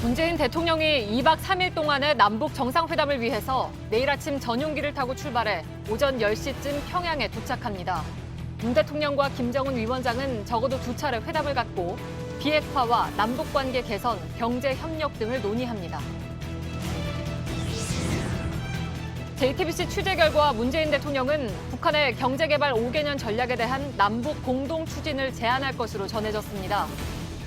문재인 대통령이 2박 3일 동안의 남북 정상회담을 위해서 내일 아침 전용기를 타고 출발해 오전 10시쯤 평양에 도착합니다. 문 대통령과 김정은 위원장은 적어도 2차례 회담을 갖고 비핵화와 남북관계 개선, 경제 협력 등을 논의합니다. JTBC 취재 결과 문재인 대통령은 북한의 경제개발 5개년 전략에 대한 남북 공동 추진을 제안할 것으로 전해졌습니다.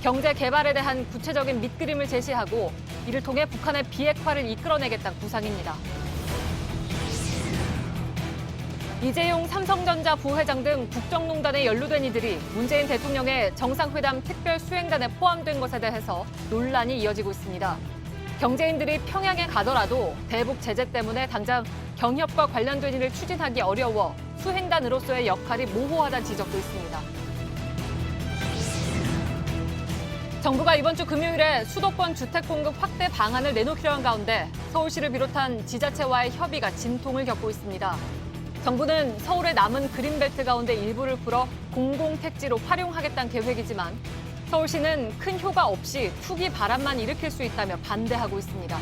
경제 개발에 대한 구체적인 밑그림을 제시하고 이를 통해 북한의 비핵화를 이끌어내겠다는 구상입니다. 이재용 삼성전자 부회장 등 국정농단에 연루된 이들이 문재인 대통령의 정상회담 특별 수행단에 포함된 것에 대해서 논란이 이어지고 있습니다. 경제인들이 평양에 가더라도 대북 제재 때문에 당장 경협과 관련된 일을 추진하기 어려워 수행단으로서의 역할이 모호하다는 지적도 있습니다. 정부가 이번 주 금요일에 수도권 주택 공급 확대 방안을 내놓기로 한 가운데 서울시를 비롯한 지자체와의 협의가 진통을 겪고 있습니다. 정부는 서울의 남은 그린벨트 가운데 일부를 풀어 공공택지로 활용하겠다는 계획이지만 서울시는 큰 효과 없이 투기 바람만 일으킬 수 있다며 반대하고 있습니다.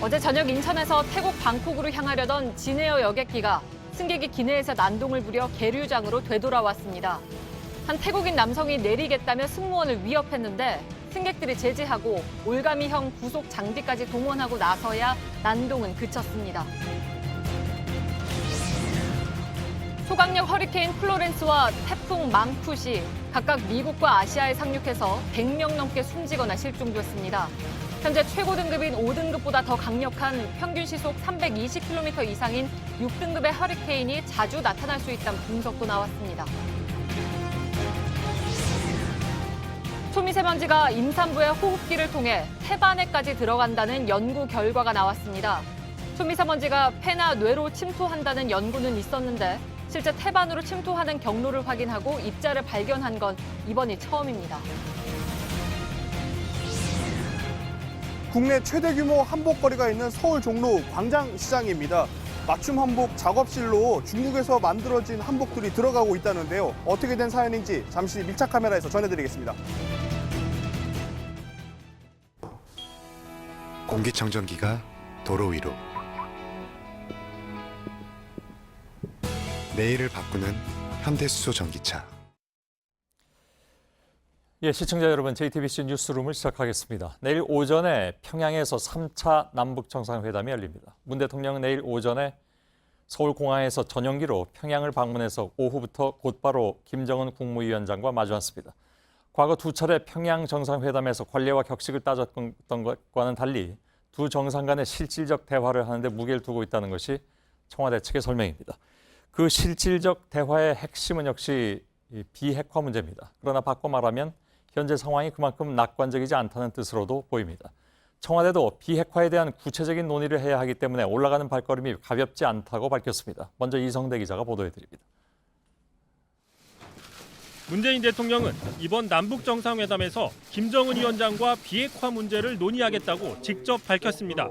어제 저녁 인천에서 태국 방콕으로 향하려던 진에어 여객기가 승객이 기내에서 난동을 부려 계류장으로 되돌아왔습니다. 한 태국인 남성이 내리겠다며 승무원을 위협했는데 승객들이 제지하고 올가미형 구속 장비까지 동원하고 나서야 난동은 그쳤습니다. 초강력 허리케인 플로렌스와 태풍 망푸시 각각 미국과 아시아에 상륙해서 100명 넘게 숨지거나 실종됐습니다. 현재 최고 등급인 5등급보다 더 강력한 평균 시속 320km 이상인 6등급의 허리케인이 자주 나타날 수 있다는 분석도 나왔습니다. 초미세먼지가 임산부의 호흡기를 통해 태반에까지 들어간다는 연구 결과가 나왔습니다. 초미세먼지가 폐나 뇌로 침투한다는 연구는 있었는데 실제 태반으로 침투하는 경로를 확인하고 입자를 발견한 건 이번이 처음입니다. 국내 최대 규모 한복거리가 있는 서울 종로 광장시장입니다. 맞춤 한복 작업실로 중국에서 만들어진 한복들이 들어가고 있다는데요. 어떻게 된 사연인지 잠시 밀착 카메라에서 전해드리겠습니다. 공기청정기가 도로 위로. 내일을 바꾸는 현대수소 전기차. 예, 시청자 여러분, JTBC 뉴스룸을 시작하겠습니다. 내일 오전에 평양에서 3차 남북 정상회담이 열립니다. 문 대통령은 내일 오전에 서울공항에서 전용기로 평양을 방문해서 오후부터 곧바로 김정은 국무위원장과 마주 앉습니다. 과거 2차례 평양 정상회담에서 관례와 격식을 따졌던 것과는 달리 두 정상 간의 실질적 대화를 하는데 무게를 두고 있다는 것이 청와대 측의 설명입니다. 그 실질적 대화의 핵심은 역시 비핵화 문제입니다. 그러나 바꿔 말하면 현재 상황이 그만큼 낙관적이지 않다는 뜻으로도 보입니다. 청와대도 비핵화에 대한 구체적인 논의를 해야 하기 때문에 올라가는 발걸음이 가볍지 않다고 밝혔습니다. 먼저 이성대 기자가 보도해드립니다. 문재인 대통령은 이번 남북 정상회담에서 김정은 위원장과 비핵화 문제를 논의하겠다고 직접 밝혔습니다.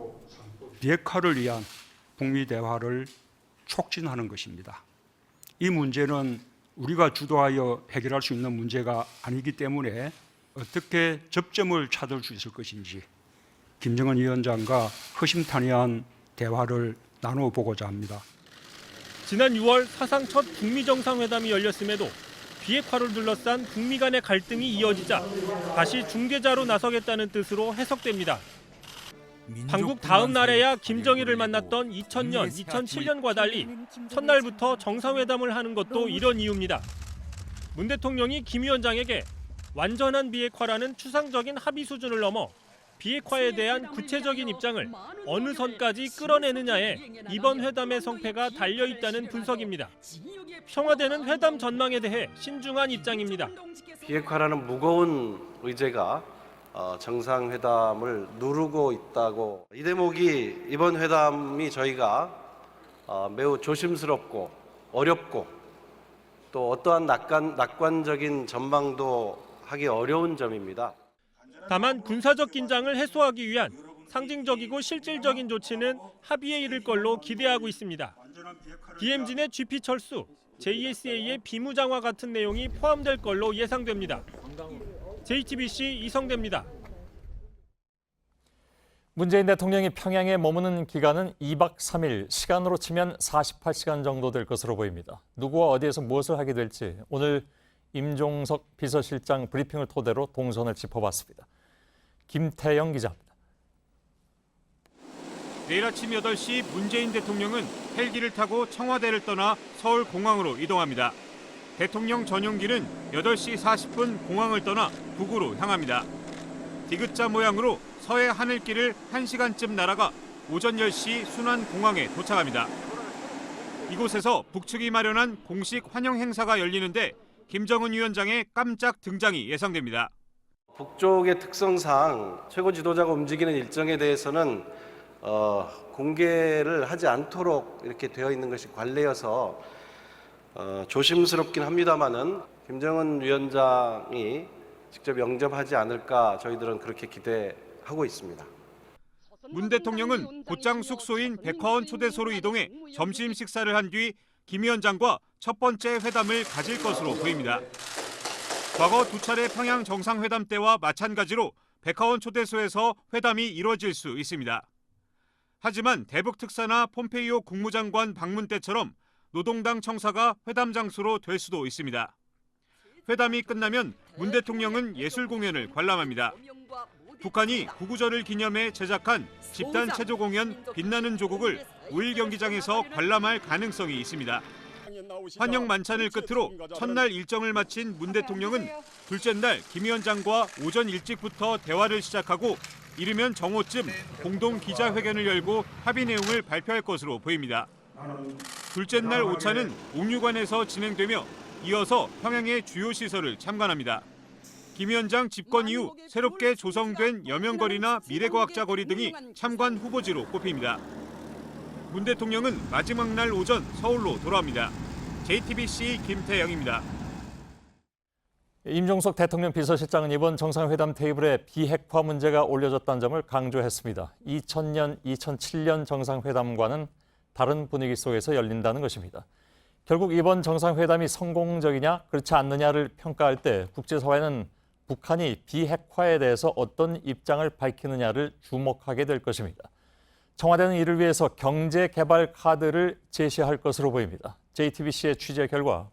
비핵화를 위한 북미 대화를 촉진하는 것입니다. 이 문제는 우리가 주도하여 해결할 수 있는 문제가 아니기 때문에 어떻게 접점을 찾을 수 있을 것인지 김정은 위원장과 허심탄회한 대화를 나눠보고자 합니다. 지난 6월 사상 첫 북미 정상회담이 열렸음에도 비핵화를 둘러싼 북미 간의 갈등이 이어지자 다시 중재자로 나서겠다는 뜻으로 해석됩니다. 방북 다음 날에야 김정일을 만났던 2000년, 2007년과 달리 첫날부터 정상회담을 하는 것도 이런 이유입니다. 문 대통령이 김 위원장에게 완전한 비핵화라는 추상적인 합의 수준을 넘어 비핵화에 대한 구체적인 입장을 어느 선까지 끌어내느냐에 이번 회담의 성패가 달려있다는 분석입니다. 청와대는 회담 전망에 대해 신중한 입장입니다. 비핵화라는 무거운 의제가 정상회담을 누르고 있다고. 이 대목이 이번 회담이 저희가 매우 조심스럽고 어렵고 또 어떠한 낙관적인 전망도 하기 어려운 점입니다. 다만 군사적 긴장을 해소하기 위한 상징적이고 실질적인 조치는 합의에 이를 걸로 기대하고 있습니다. DMZ 내 GP 철수, JSA의 비무장화 같은 내용이 포함될 걸로 예상됩니다. JTBC 이성대입니다. 문재인 대통령이 평양에 머무는 기간은 2박 3일, 시간으로 치면 48시간 정도 될 것으로 보입니다. 누구와 어디에서 무엇을 하게 될지 오늘 임종석 비서실장 브리핑을 토대로 동선을 짚어봤습니다. 김태영 기자입니다. 내일 아침 8시 문재인 대통령은 헬기를 타고 청와대를 떠나 서울공항으로 이동합니다. 대통령 전용기는 8시 40분 공항을 떠나 북으로 향합니다. 디귿자 모양으로 서해 하늘길을 1시간쯤 날아가 오전 10시 순환공항에 도착합니다. 이곳에서 북측이 마련한 공식 환영 행사가 열리는데 김정은 위원장의 깜짝 등장이 예상됩니다. 북쪽의 특성상 최고 지도자가 움직이는 일정에 대해서는 공개를 하지 않도록 이렇게 되어 있는 것이 관례여서 조심스럽긴 합니다만은 김정은 위원장이 직접 영접하지 않을까 저희들은 그렇게 기대하고 있습니다. 문 대통령은 곧장 숙소인 백화원 초대소로 이동해 점심 식사를 한 뒤 김 위원장과 첫 번째 회담을 가질 것으로 보입니다. 과거 2차례 평양 정상회담 때와 마찬가지로 백화원 초대소에서 회담이 이루어질 수 있습니다. 하지만 대북 특사나 폼페이오 국무장관 방문 때처럼 노동당 청사가 회담 장소로 될 수도 있습니다. 회담이 끝나면 문 대통령은 예술 공연을 관람합니다. 북한이 구구절을 기념해 제작한 집단 체조 공연 빛나는 조국을 5일 경기장에서 관람할 가능성이 있습니다. 환영 만찬을 끝으로 첫날 일정을 마친 문 대통령은 둘째 날 김 위원장과 오전 일찍부터 대화를 시작하고 이르면 정오쯤 공동 기자회견을 열고 합의 내용을 발표할 것으로 보입니다. 둘째 날 오차는 옥류관에서 진행되며 이어서 평양의 주요 시설을 참관합니다. 김 위원장 집권 이후 새롭게 조성된 여명거리나 미래과학자 거리 등이 참관 후보지로 꼽힙니다. 문 대통령은 마지막 날 오전 서울로 돌아옵니다. JTBC 김태영입니다. 임종석 대통령 비서실장은 이번 정상회담 테이블에 비핵화 문제가 올려졌다는 점을 강조했습니다. 2000년, 2007년 정상회담과는 다른 분위기 속에서 열린다는 것입니다. 결국 이번 정상회담이 성공적이냐, 그렇지 않느냐를 평가할 때 국제사회는 북한이 비핵화에 대해서 어떤 입장을 밝히느냐를 주목하게 될 것입니다. 청와대는 이를 위해서 경제개발 카드를 제시할 것으로 보입니다. JTBC의 취재 결과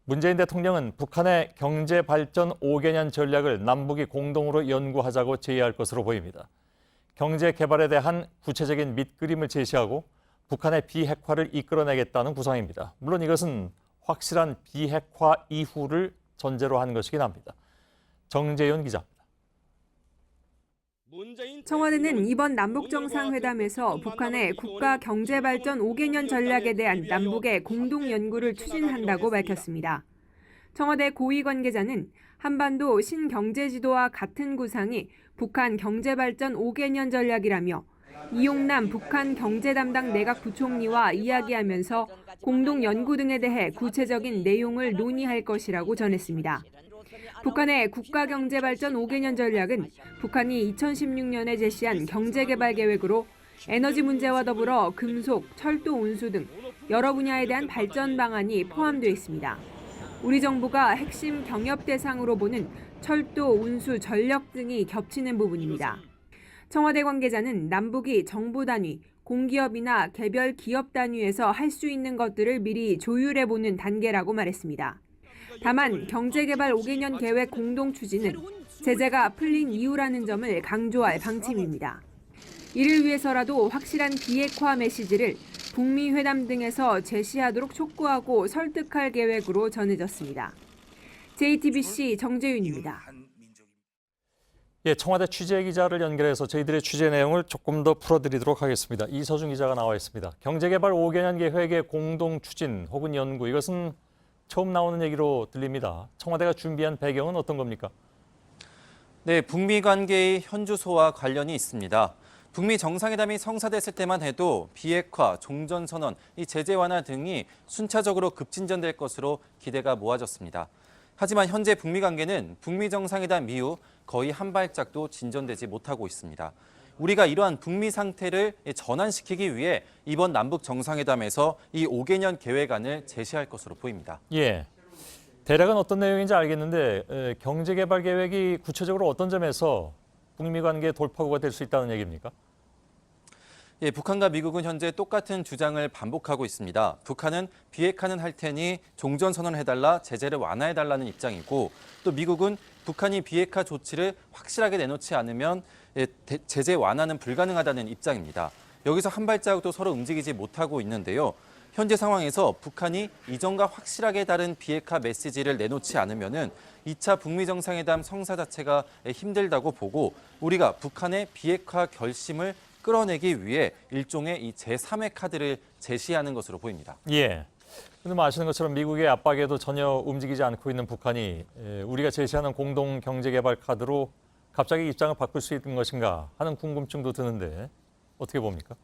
문재인 대통령은 북한의 경제발전 5개년 전략을 남북이 공동으로 연구하자고 제의할 것으로 보입니다. 경제개발에 대한 구체적인 밑그림을 제시하고 북한의 비핵화를 이끌어내겠다는 구상입니다. 물론 이것은 확실한 비핵화 이후를 전제로 한 것이긴 합니다. 정재윤 기자입니다. 청와대는 이번 남북정상회담에서 북한의 국가 경제발전 5개년 전략에 대한 남북의 공동 연구를 추진한다고 밝혔습니다. 청와대 고위 관계자는 한반도 신경제지도와 같은 구상이 북한 경제발전 5개년 전략이라며 이용남 북한 경제담당 내각부총리와 이야기하면서 공동 연구 등에 대해 구체적인 내용을 논의할 것이라고 전했습니다. 북한의 국가경제발전 5개년 전략은 북한이 2016년에 제시한 경제개발 계획으로 에너지 문제와 더불어 금속, 철도 운수 등 여러 분야에 대한 발전 방안이 포함되어 있습니다. 우리 정부가 핵심 경협 대상으로 보는 철도, 운수, 전력 등이 겹치는 부분입니다. 청와대 관계자는 남북이 정부 단위, 공기업이나 개별 기업 단위에서 할 수 있는 것들을 미리 조율해보는 단계라고 말했습니다. 다만 경제개발 5개년 계획 공동 추진은 제재가 풀린 이유라는 점을 강조할 방침입니다. 이를 위해서라도 확실한 비핵화 메시지를 북미 회담 등에서 제시하도록 촉구하고 설득할 계획으로 전해졌습니다. JTBC 정재윤입니다. 청와대 취재 기자를 연결해서 저희들의 취재 내용을 조금 더 풀어드리도록 하겠습니다. 이서준 기자가 나와 있습니다. 경제개발 5개년 계획의 공동 추진 혹은 연구, 이것은 처음 나오는 얘기로 들립니다. 청와대가 준비한 배경은 어떤 겁니까? 네, 북미 관계의 현주소와 관련이 있습니다. 북미 정상회담이 성사됐을 때만 해도 비핵화, 종전선언, 이 제재 완화 등이 순차적으로 급진전될 것으로 기대가 모아졌습니다. 하지만 현재 북미 관계는 북미 정상회담 이후 거의 한 발짝도 진전되지 못하고 있습니다. 우리가 이러한 북미 상태를 전환시키기 위해 이번 남북 정상회담에서 이 5개년 계획안을 제시할 것으로 보입니다. 대략은 어떤 내용인지 알겠는데 경제개발 계획이 구체적으로 어떤 점에서 북미 관계 돌파구가 될 수 있다는 얘기입니까? 예, 북한과 미국은 현재 똑같은 주장을 반복하고 있습니다. 북한은 비핵화는 할 테니 종전선언을 해달라, 제재를 완화해달라는 입장이고 또 미국은 북한이 비핵화 조치를 확실하게 내놓지 않으면 제재 완화는 불가능하다는 입장입니다. 여기서 한 발자국도 서로 움직이지 못하고 있는데요. 현재 상황에서 북한이 이전과 확실하게 다른 비핵화 메시지를 내놓지 않으면은 2차 북미 정상회담 성사 자체가 힘들다고 보고 우리가 북한의 비핵화 결심을 끌어내기 위해 일종의 이 제3의 카드를 제시하는 것으로 보입니다. 예. 근데 뭐 아시는 것처럼 미국의 압박에도 전혀 움직이지 않고 있는 북한이 우리가 제시하는 공동 경제개발 카드로 갑자기 입장을 바꿀 수 있는 것인가 하는 궁금증도 드는데 어떻게 봅니까?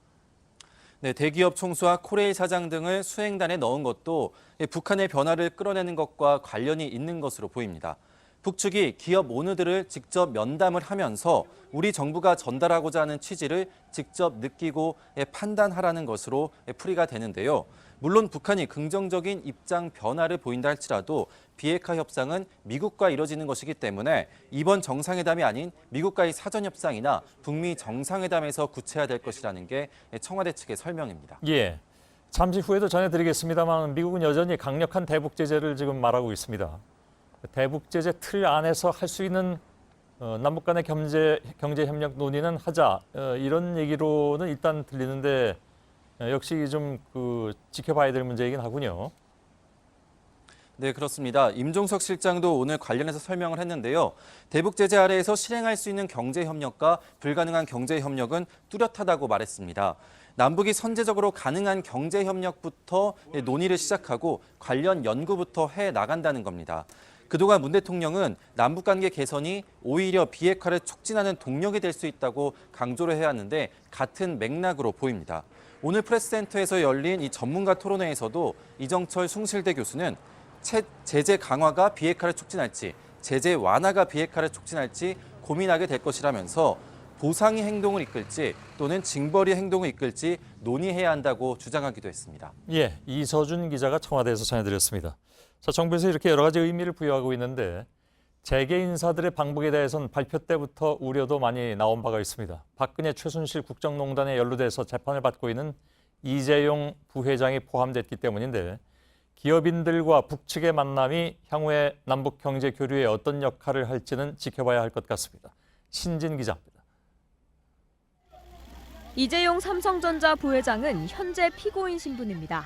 네, 대기업 총수와 코레일 사장 등을 수행단에 넣은 것도 북한의 변화를 끌어내는 것과 관련이 있는 것으로 보입니다. 북측이 기업 오너들을 직접 면담을 하면서 우리 정부가 전달하고자 하는 취지를 직접 느끼고 판단하라는 것으로 풀이가 되는데요. 물론 북한이 긍정적인 입장 변화를 보인다 할지라도 비핵화 협상은 미국과 이뤄지는 것이기 때문에 이번 정상회담이 아닌 미국과의 사전협상이나 북미 정상회담에서 구체화될 것이라는 게 청와대 측의 설명입니다. 예. 잠시 후에도 전해드리겠습니다만 미국은 여전히 강력한 대북 제재를 지금 말하고 있습니다. 대북 제재 틀 안에서 할 수 있는 남북 간의 경제 협력 논의는 하자 이런 얘기로는 일단 들리는데 역시 좀 지켜봐야 될 문제이긴 하군요. 네, 그렇습니다. 임종석 실장도 오늘 관련해서 설명을 했는데요. 대북 제재 아래에서 실행할 수 있는 경제 협력과 불가능한 경제 협력은 뚜렷하다고 말했습니다. 남북이 선제적으로 가능한 경제 협력부터 논의를 시작하고 관련 연구부터 해 나간다는 겁니다. 그동안 문 대통령은 남북 관계 개선이 오히려 비핵화를 촉진하는 동력이 될 수 있다고 강조를 해왔는데 같은 맥락으로 보입니다. 오늘 프레스센터에서 열린 이 전문가 토론회에서도 이정철 숭실대 교수는 제재 강화가 비핵화를 촉진할지 제재 완화가 비핵화를 촉진할지 고민하게 될 것이라면서 보상의 행동을 이끌지 또는 징벌의 행동을 이끌지 논의해야 한다고 주장하기도 했습니다. 예, 이서준 기자가 청와대에서 전해드렸습니다. 자, 정부에서 이렇게 여러 가지 의미를 부여하고 있는데 재계 인사들의 방북에 대해서는 발표 때부터 우려도 많이 나온 바가 있습니다. 박근혜 최순실 국정농단에 연루돼서 재판을 받고 있는 이재용 부회장이 포함됐기 때문인데 기업인들과 북측의 만남이 향후에 남북 경제 교류에 어떤 역할을 할지는 지켜봐야 할 것 같습니다. 신진 기자입니다. 이재용 삼성전자 부회장은 현재 피고인 신분입니다.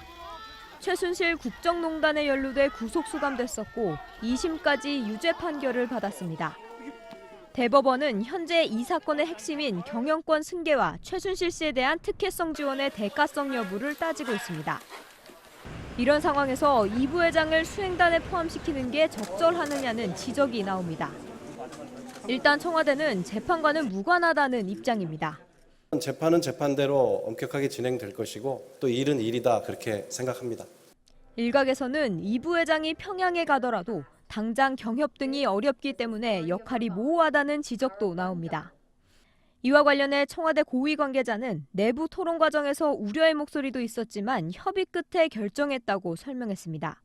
최순실 국정농단에 연루돼 구속 수감됐었고 2심까지 유죄 판결을 받았습니다. 대법원은 현재 이 사건의 핵심인 경영권 승계와 최순실 씨에 대한 특혜성 지원의 대가성 여부를 따지고 있습니다. 이런 상황에서 이 부회장을 수행단에 포함시키는 게 적절하느냐는 지적이 나옵니다. 일단 청와대는 재판과는 무관하다는 입장입니다. 재판은 재판대로 엄격하게 진행될 것이고 또 일은 일이다 그렇게 생각합니다. 일각에서는 이 부회장이 평양에 가더라도 당장 경협 등이 어렵기 때문에 역할이 모호하다는 지적도 나옵니다. 이와 관련해 청와대 고위 관계자는 내부 토론 과정에서 우려의 목소리도 있었지만 협의 끝에 결정했다고 설명했습니다.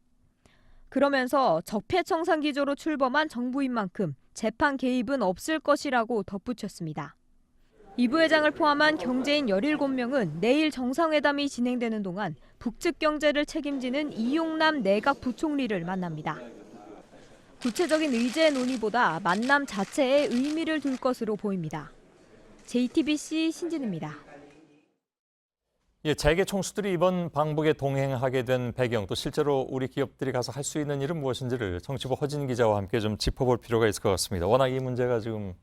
그러면서 적폐청산 기조로 출범한 정부인 만큼 재판 개입은 없을 것이라고 덧붙였습니다. 이 부회장을 포함한 경제인 17명은 내일 정상회담이 진행되는 동안 북측 경제를 책임지는 이용남 내각 부총리를 만납니다. 구체적인 의제 논의보다 만남 자체에 의미를 둘 것으로 보입니다. JTBC 신진입니다. 예, 재계 총수들이 이번 방북에 동행하게 된 배경, 또 실제로 우리 기업들이 가서 할 수 있는 일은 무엇인지를 정치부 허진 기자와 함께 좀 짚어볼 필요가 있을 것 같습니다. 워낙 이 문제가 지금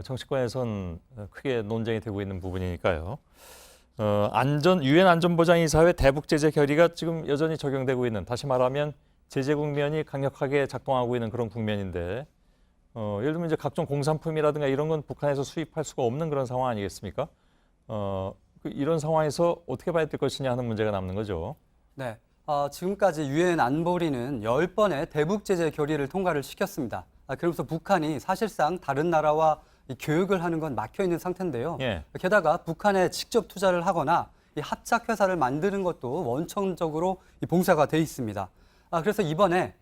정치권에선 크게 논쟁이 되고 있는 부분이니까요. 유엔 안전보장이사회 대북 제재 결의가 지금 여전히 적용되고 있는, 다시 말하면 제재 국면이 강력하게 작동하고 있는 그런 국면인데, 예를 들면 이제 각종 공산품이라든가 이런 건 북한에서 수입할 수가 없는 그런 상황 아니겠습니까? 이런 상황에서 어떻게 봐야 될 것이냐 하는 문제가 남는 거죠. 네, 지금까지 유엔 안보리는 10번의 대북 제재 결의를 통과를 시켰습니다. 그러면서 북한이 사실상 다른 나라와 이 교육을 하는 건 막혀 있는 상태인데요. 예. 게다가 북한에 직접 투자를 하거나 이 합작 회사를 만드는 것도 원천적으로 이 봉쇄가 돼 있습니다. 그래서 이번에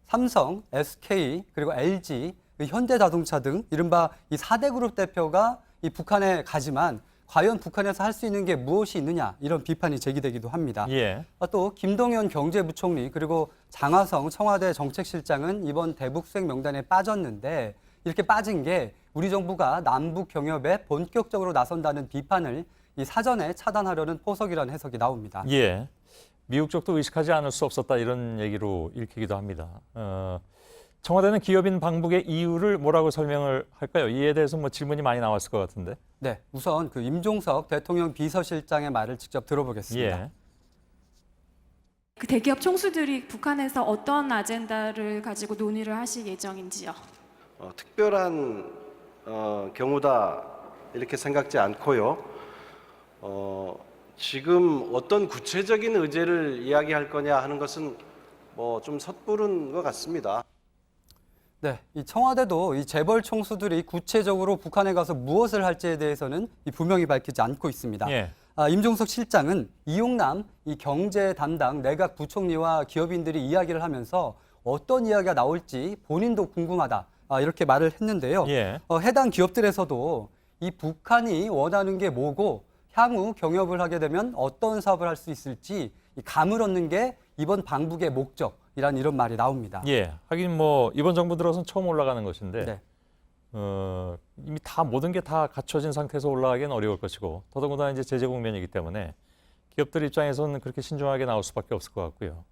삼성, SK, 그리고 LG, 현대자동차 등 이른바 이 4대 그룹 대표가 이 북한에 가지만 과연 북한에서 할 수 있는 게 무엇이 있느냐 이런 비판이 제기되기도 합니다. 예. 또 김동연 경제부총리 그리고 장하성 청와대 정책실장은 이번 대북 수행 명단에 빠졌는데 이렇게 빠진 게 우리 정부가 남북 경협에 본격적으로 나선다는 비판을 이 사전에 차단하려는 포석이라는 해석이 나옵니다. 예. 미국 쪽도 의식하지 않을 수 없었다 이런 얘기로 읽히기도 합니다. 청와대는 기업인 방북의 이유를 뭐라고 설명을 할까요? 이에 대해서 뭐 질문이 많이 나왔을 것 같은데. 네, 우선 그 임종석 대통령 비서실장의 말을 직접 들어보겠습니다. 예. 그 대기업 총수들이 북한에서 어떤 아젠다를 가지고 논의를 하실 예정인지요? 특별한 경우다 이렇게 생각지 않고요. 지금 어떤 구체적인 의제를 이야기할 거냐 하는 것은 뭐 좀 섣부른 것 같습니다. 네, 이 청와대도 이 재벌 총수들이 구체적으로 북한에 가서 무엇을 할지에 대해서는 분명히 밝히지 않고 있습니다. 예. 임종석 실장은 이용남 이 경제 담당 내각 부총리와 기업인들이 이야기를 하면서 어떤 이야기가 나올지 본인도 궁금하다 이렇게 말을 했는데요. 예. 해당 기업들에서도 이 북한이 원하는 게 뭐고 향후 경협을 하게 되면 어떤 사업을 할 수 있을지 이 감을 얻는 게 이번 방북의 목적이란 이런 말이 나옵니다. 예. 하긴 뭐 이번 정부 들어서는 처음 올라가는 것인데 네. 이미 다 모든 게 다 갖춰진 상태에서 올라가기는 어려울 것이고 더더군다나 이제 제재 국면이기 때문에 기업들 입장에서는 그렇게 신중하게 나올 수밖에 없을 것 같고요.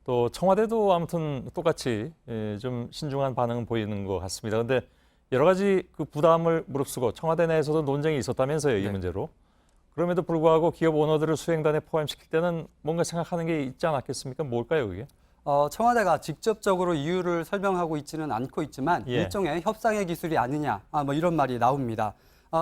또 청와대도 아무튼 똑같이 좀 신중한 반응은 보이는 것 같습니다. 그런데 여러 가지 그 부담을 무릅쓰고 청와대 내에서도 논쟁이 있었다면서요, 이 네. 문제로. 그럼에도 불구하고 기업 오너들을 수행단에 포함시킬 때는 뭔가 생각하는 게 있지 않았겠습니까? 뭘까요, 그게? 청와대가 직접적으로 이유를 설명하고 있지는 않고 있지만 예. 일종의 협상의 기술이 아니냐 뭐 이런 말이 나옵니다.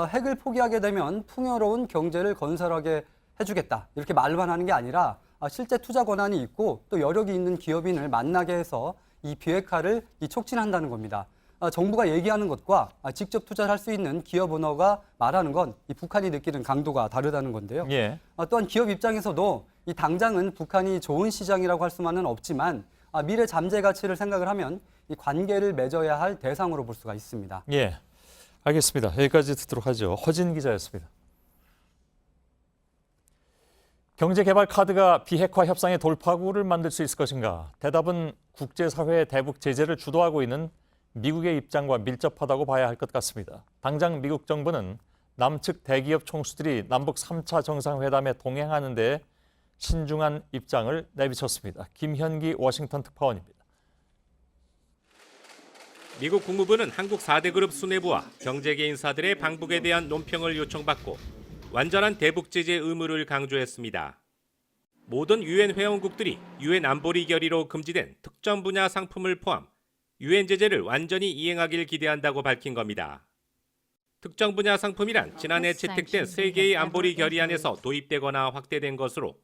핵을 포기하게 되면 풍요로운 경제를 건설하게 해주겠다 이렇게 말만 하는 게 아니라 실제 투자 권한이 있고 또 여력이 있는 기업인을 만나게 해서 이 비핵화를 촉진한다는 겁니다. 정부가 얘기하는 것과 직접 투자를 할 수 있는 기업 오너가 말하는 건 이 북한이 느끼는 강도가 다르다는 건데요. 예. 또한 기업 입장에서도 이 당장은 북한이 좋은 시장이라고 할 수만은 없지만 미래 잠재 가치를 생각을 하면 이 관계를 맺어야 할 대상으로 볼 수가 있습니다. 예. 알겠습니다. 여기까지 듣도록 하죠. 허진 기자였습니다. 경제개발 카드가 비핵화 협상의 돌파구를 만들 수 있을 것인가? 대답은 국제사회의 대북 제재를 주도하고 있는 미국의 입장과 밀접하다고 봐야 할 것 같습니다. 당장 미국 정부는 남측 대기업 총수들이 남북 3차 정상회담에 동행하는 데 신중한 입장을 내비쳤습니다. 김현기 워싱턴 특파원입니다. 미국 국무부는 한국 4대 그룹 수뇌부와 경제계 인사들의 방북에 대한 논평을 요청받고 완전한 대북 제재 의무를 강조했습니다. 모든 유엔 회원국들이 유엔 안보리 결의로 금지된 특정 분야 상품을 포함 유엔 제재를 완전히 이행하길 기대한다고 밝힌 겁니다. 특정 분야 상품이란 지난해 채택된 3개의 안보리 결의안에서 도입되거나 확대된 것으로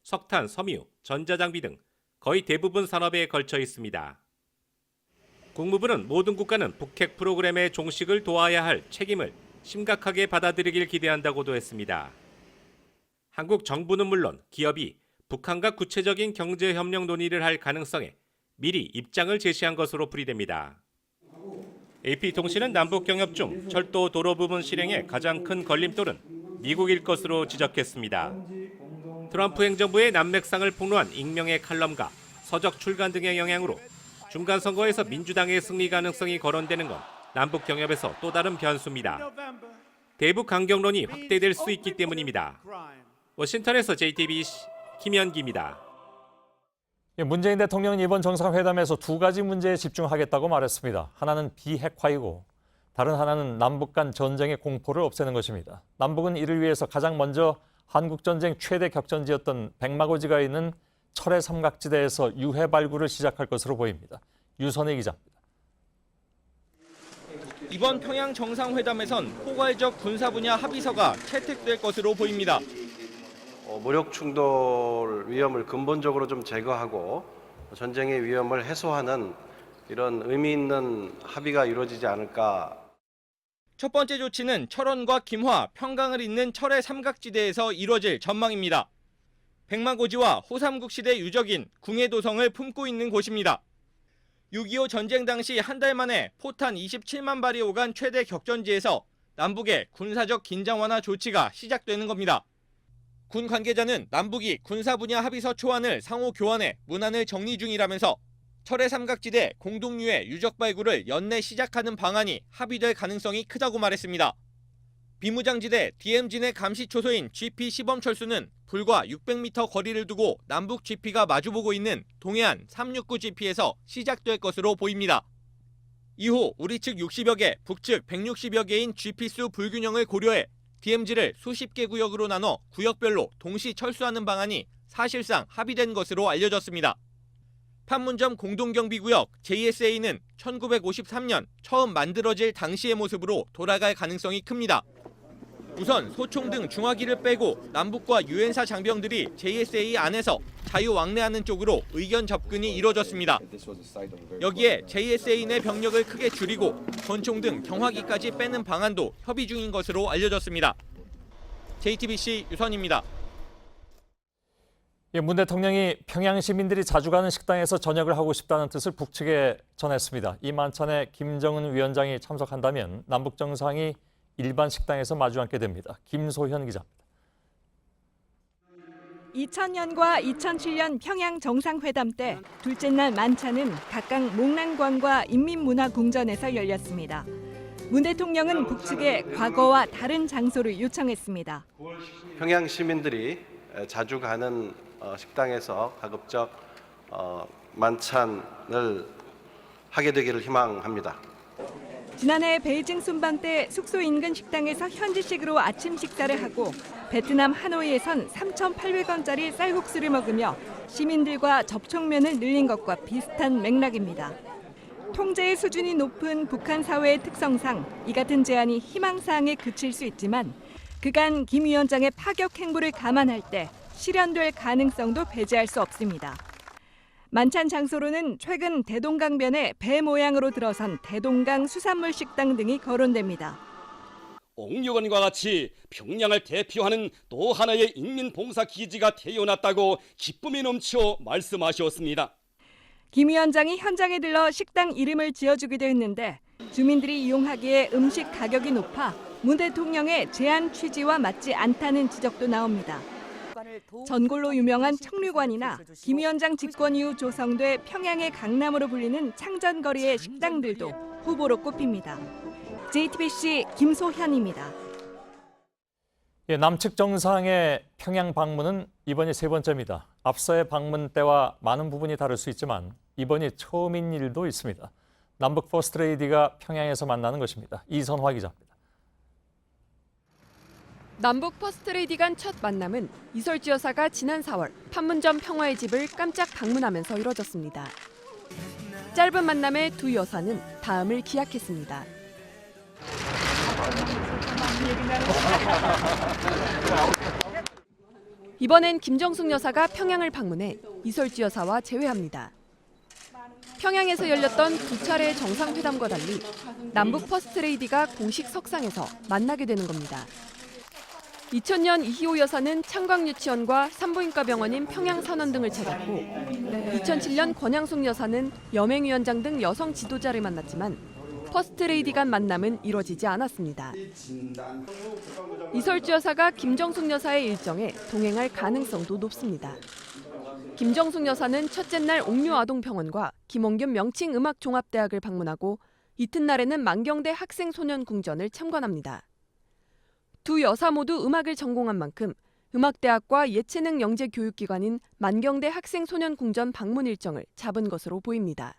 석탄, 섬유, 전자장비 등 거의 대부분 산업에 걸쳐 있습니다. 국무부는 모든 국가는 북핵 프로그램의 종식을 도와야 할 책임을 심각하게 받아들이길 기대한다고도 했습니다. 한국 정부는 물론 기업이 북한과 구체적인 경제협력 논의를 할 가능성에 미리 입장을 제시한 것으로 풀이됩니다. AP통신은 남북경협 중 철도 도로 부분 실행의 가장 큰 걸림돌은 미국일 것으로 지적했습니다. 트럼프 행정부의 난맥상을 폭로한 익명의 칼럼과 서적 출간 등의 영향으로 중간선거에서 민주당의 승리 가능성이 거론되는 건 남북경협에서 또 다른 변수입니다. 대북 강경론이 확대될 수 있기 때문입니다. 워싱턴에서 JTBC 김현기입니다. 문재인 대통령은 이번 정상회담에서 두 가지 문제에 집중하겠다고 말했습니다. 하나는 비핵화이고 다른 하나는 남북 간 전쟁의 공포를 없애는 것입니다. 남북은 이를 위해서 가장 먼저 한국전쟁 최대 격전지였던 백마고지가 있는 철의 삼각지대에서 유해 발굴을 시작할 것으로 보입니다. 유선희 기자입니다. 이번 평양 정상회담에선 포괄적 군사 분야 합의서가 채택될 것으로 보입니다. 무력 충돌 위험을 근본적으로 좀 제거하고 전쟁의 위험을 해소하는 이런 의미 있는 합의가 이루어지지 않을까. 첫 번째 조치는 철원과 김화, 평강을 잇는 철의 삼각지대에서 이뤄질 전망입니다. 백마고지와 호삼국 시대 유적인 궁예도성을 품고 있는 곳입니다. 6.25 전쟁 당시 한 달 만에 포탄 27만 발이 오간 최대 격전지에서 남북의 군사적 긴장 완화 조치가 시작되는 겁니다. 군 관계자는 남북이 군사 분야 합의서 초안을 상호 교환해 문안을 정리 중이라면서 철의 삼각지대 공동유해 유적 발굴을 연내 시작하는 방안이 합의될 가능성이 크다고 말했습니다. 비무장지대 DMZ 내 감시 초소인 GP 시범철수는 불과 600m 거리를 두고 남북 GP가 마주보고 있는 동해안 369 GP에서 시작될 것으로 보입니다. 이후 우리 측 60여 개, 북측 160여 개인 GP 수 불균형을 고려해 DMZ를 수십 개 구역으로 나눠 구역별로 동시 철수하는 방안이 사실상 합의된 것으로 알려졌습니다. 판문점 공동경비구역 JSA는 1953년 처음 만들어질 당시의 모습으로 돌아갈 가능성이 큽니다. 우선 소총 등 중화기를 빼고 남북과 유엔사 장병들이 JSA 안에서 자유왕래하는 쪽으로 의견 접근이 이뤄졌습니다. 여기에 JSA 내 병력을 크게 줄이고 권총 등 경화기까지 빼는 방안도 협의 중인 것으로 알려졌습니다. JTBC 유선입니다. 문 대통령이 평양 시민들이 자주 가는 식당에서 저녁을 하고 싶다는 뜻을 북측에 전했습니다. 이 만찬에 김정은 위원장이 참석한다면 남북 정상이 일반 식당에서 마주 앉게 됩니다. 김소현 기자입니다. 2000년과 2007년 평양 정상회담 때 둘째 날 만찬은 각각 목란관과 인민문화궁전에서 열렸습니다. 문 대통령은 북측에 과거와 다른 장소를 요청했습니다. 평양 시민들이 자주 가는 식당에서 가급적 만찬을 하게 되기를 희망합니다. 지난해 베이징 순방 때 숙소 인근 식당에서 현지식으로 아침 식사를 하고 베트남 하노이에선 3,800원짜리 쌀국수를 먹으며 시민들과 접촉면을 늘린 것과 비슷한 맥락입니다. 통제의 수준이 높은 북한 사회의 특성상 이 같은 제안이 희망사항에 그칠 수 있지만 그간 김 위원장의 파격 행보를 감안할 때 실현될 가능성도 배제할 수 없습니다. 만찬 장소로는 최근 대동강변에 배 모양으로 들어선 대동강 수산물 식당 등이 거론됩니다. 옥류관과 같이 평양을 대표하는 또 하나의 인민봉사기지가 태어났다고 기쁨이 넘쳐 말씀하셨습니다. 김 위원장이 현장에 들러 식당 이름을 지어주기도 했는데 주민들이 이용하기에 음식 가격이 높아 문 대통령의 제안 취지와 맞지 않다는 지적도 나옵니다. 전골로 유명한 청류관이나 김 위원장 집권 이후 조성돼 평양의 강남으로 불리는 창전거리의 식당들도 후보로 꼽힙니다. JTBC 김소현입니다. 남측 정상의 평양 방문은 이번이 세 번째입니다. 앞서의 방문 때와 많은 부분이 다를 수 있지만 이번이 처음인 일도 있습니다. 남북 퍼스트레이디가 평양에서 만나는 것입니다. 이선화 기자입니다. 남북 퍼스트레이디 간 첫 만남은 이설주 여사가 지난 4월 판문점 평화의 집을 깜짝 방문하면서 이뤄졌습니다. 짧은 만남에 두 여사는 다음을 기약했습니다. 이번엔 김정숙 여사가 평양을 방문해 이설주 여사와 재회합니다. 평양에서 열렸던 두 차례의 정상회담과 달리 남북 퍼스트레이디가 공식 석상에서 만나게 되는 겁니다. 2000년 이희호 여사는 창광유치원과 산부인과 병원인 평양산원 등을 찾았고 2007년 권양숙 여사는 여맹위원장 등 여성 지도자를 만났지만 퍼스트레이디 간 만남은 이뤄지지 않았습니다. 이설주 여사가 김정숙 여사의 일정에 동행할 가능성도 높습니다. 김정숙 여사는 첫째 날 옥류아동병원과 김홍균 명칭음악종합대학을 방문하고 이튿날에는 만경대 학생소년궁전을 참관합니다. 두 여사 모두 음악을 전공한 만큼 음악대학과 예체능 영재교육기관인 만경대 학생소년궁전 방문 일정을 잡은 것으로 보입니다.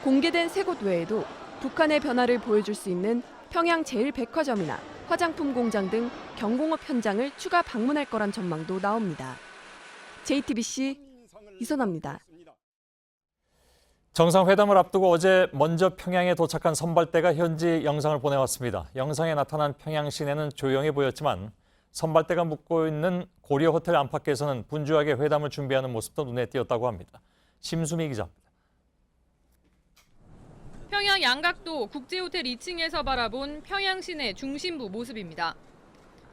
공개된 세 곳 외에도 북한의 변화를 보여줄 수 있는 평양 제1백화점이나 화장품 공장 등 경공업 현장을 추가 방문할 거란 전망도 나옵니다. JTBC 이선아입니다. 정상회담을 앞두고 어제 먼저 평양에 도착한 선발대가 현지 영상을 보내왔습니다. 영상에 나타난 평양 시내는 조용해 보였지만 선발대가 묵고 있는 고려 호텔 안팎에서는 분주하게 회담을 준비하는 모습도 눈에 띄었다고 합니다. 심수미 기자입니다. 평양 양각도 국제호텔 2층에서 바라본 평양 시내 중심부 모습입니다.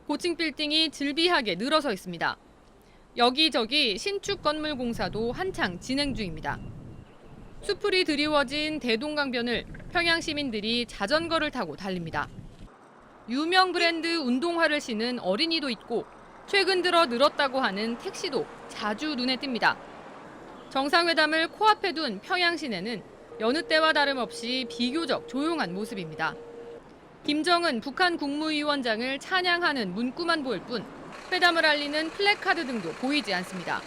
고층 빌딩이 즐비하게 늘어서 있습니다. 여기저기 신축 건물 공사도 한창 진행 중입니다. 수풀이 드리워진 대동강변을 평양 시민들이 자전거를 타고 달립니다. 유명 브랜드 운동화를 신은 어린이도 있고 최근 들어 늘었다고 하는 택시도 자주 눈에 띕니다. 정상회담을 코앞에 둔 평양 시내는 여느 때와 다름없이 비교적 조용한 모습입니다. 김정은 북한 국무위원장을 찬양하는 문구만 보일 뿐 회담을 알리는 플래카드 등도 보이지 않습니다.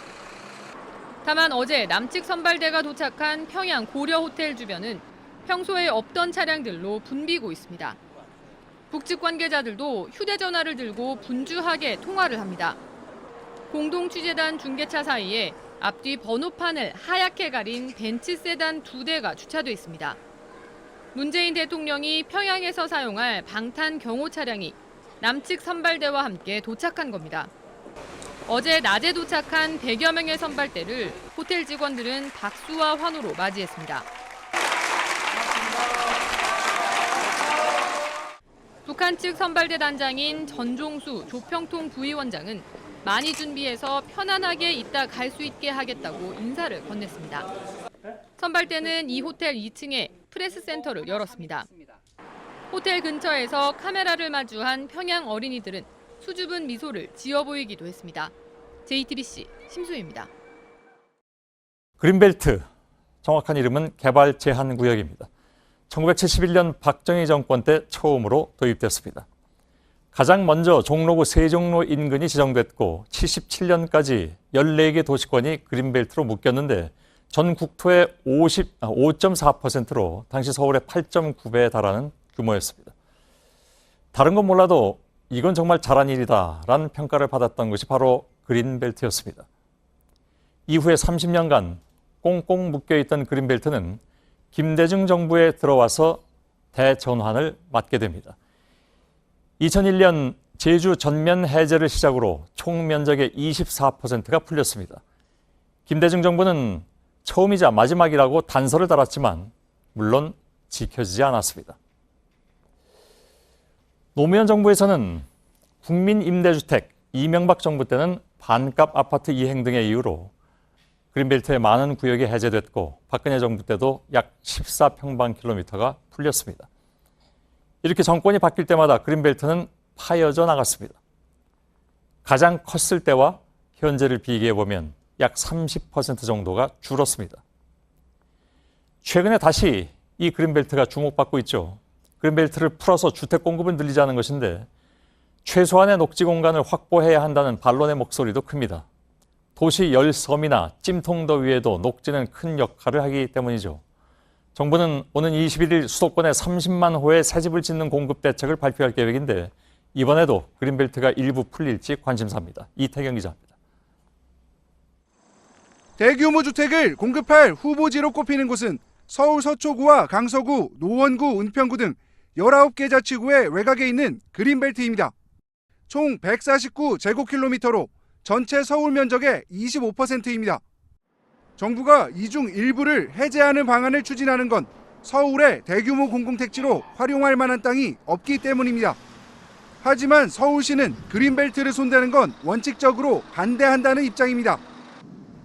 다만 어제 남측 선발대가 도착한 평양 고려 호텔 주변은 평소에 없던 차량들로 붐비고 있습니다. 북측 관계자들도 휴대전화를 들고 분주하게 통화를 합니다. 공동취재단 중계차 사이에 앞뒤 번호판을 하얗게 가린 벤츠 세단 2대가 주차돼 있습니다. 문재인 대통령이 평양에서 사용할 방탄 경호 차량이 남측 선발대와 함께 도착한 겁니다. 어제 낮에 도착한 100여 명의 선발대를 호텔 직원들은 박수와 환호로 맞이했습니다. 북한 측 선발대 단장인 전종수 조평통 부위원장은 많이 준비해서 편안하게 이따 갈 수 있게 하겠다고 인사를 건넸습니다. 선발대는 이 호텔 2층에 프레스 센터를 열었습니다. 호텔 근처에서 카메라를 마주한 평양 어린이들은 수줍은 미소를 지어 보이기도 했습니다. JTBC 심수희입니다. 그린벨트, 정확한 이름은 개발 제한 구역입니다. 1971년 박정희 정권 때 처음으로 도입됐습니다. 가장 먼저 종로구 세종로 인근이 지정됐고 77년까지 14개 도시권이 그린벨트로 묶였는데 전 국토의 5.4%로 당시 서울의 8.9배에 달하는 규모였습니다. 다른 건 몰라도 이건 정말 잘한 일이다라는 평가를 받았던 것이 바로 그린벨트였습니다. 이후에 30년간 꽁꽁 묶여있던 그린벨트는 김대중 정부에 들어와서 대전환을 맞게 됩니다. 2001년 제주 전면 해제를 시작으로 총 면적의 24%가 풀렸습니다. 김대중 정부는 처음이자 마지막이라고 단서를 달았지만 물론 지켜지지 않았습니다. 노무현 정부에서는 국민임대주택, 이명박 정부 때는 반값 아파트 이행 등의 이유로 그린벨트의 많은 구역이 해제됐고 박근혜 정부 때도 약 14평방킬로미터가 풀렸습니다. 이렇게 정권이 바뀔 때마다 그린벨트는 파여져 나갔습니다. 가장 컸을 때와 현재를 비교해보면 약 30% 정도가 줄었습니다. 최근에 다시 이 그린벨트가 주목받고 있죠. 그린벨트를 풀어서 주택 공급을 늘리자는 것인데 최소한의 녹지 공간을 확보해야 한다는 반론의 목소리도 큽니다. 도시 열섬이나 찜통더위에도 녹지는 큰 역할을 하기 때문이죠. 정부는 오는 21일 수도권에 30만 호의 새집을 짓는 공급 대책을 발표할 계획인데 이번에도 그린벨트가 일부 풀릴지 관심사입니다. 이태경 기자입니다. 대규모 주택을 공급할 후보지로 꼽히는 곳은 서울 서초구와 강서구, 노원구, 은평구 등 19개 자치구의 외곽에 있는 그린벨트입니다. 총 149제곱킬로미터로 전체 서울 면적의 25%입니다. 정부가 이 중 일부를 해제하는 방안을 추진하는 건 서울의 대규모 공공택지로 활용할 만한 땅이 없기 때문입니다. 하지만 서울시는 그린벨트를 손대는 건 원칙적으로 반대한다는 입장입니다.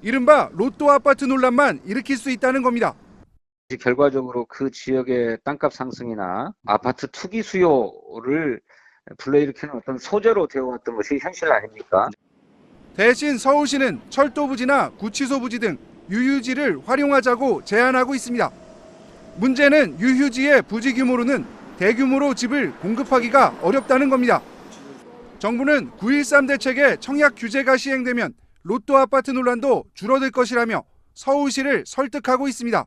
이른바 로또 아파트 논란만 일으킬 수 있다는 겁니다. 결과적으로 그 지역의 땅값 상승이나 아파트 투기 수요를 불러일으키는 어떤 소재로 되어왔던 것이 현실 아닙니까? 대신 서울시는 철도 부지나 구치소 부지 등 유휴지를 활용하자고 제안하고 있습니다. 문제는 유휴지의 부지 규모로는 대규모로 집을 공급하기가 어렵다는 겁니다. 정부는 9.13 대책의 청약 규제가 시행되면 로또 아파트 논란도 줄어들 것이라며 서울시를 설득하고 있습니다.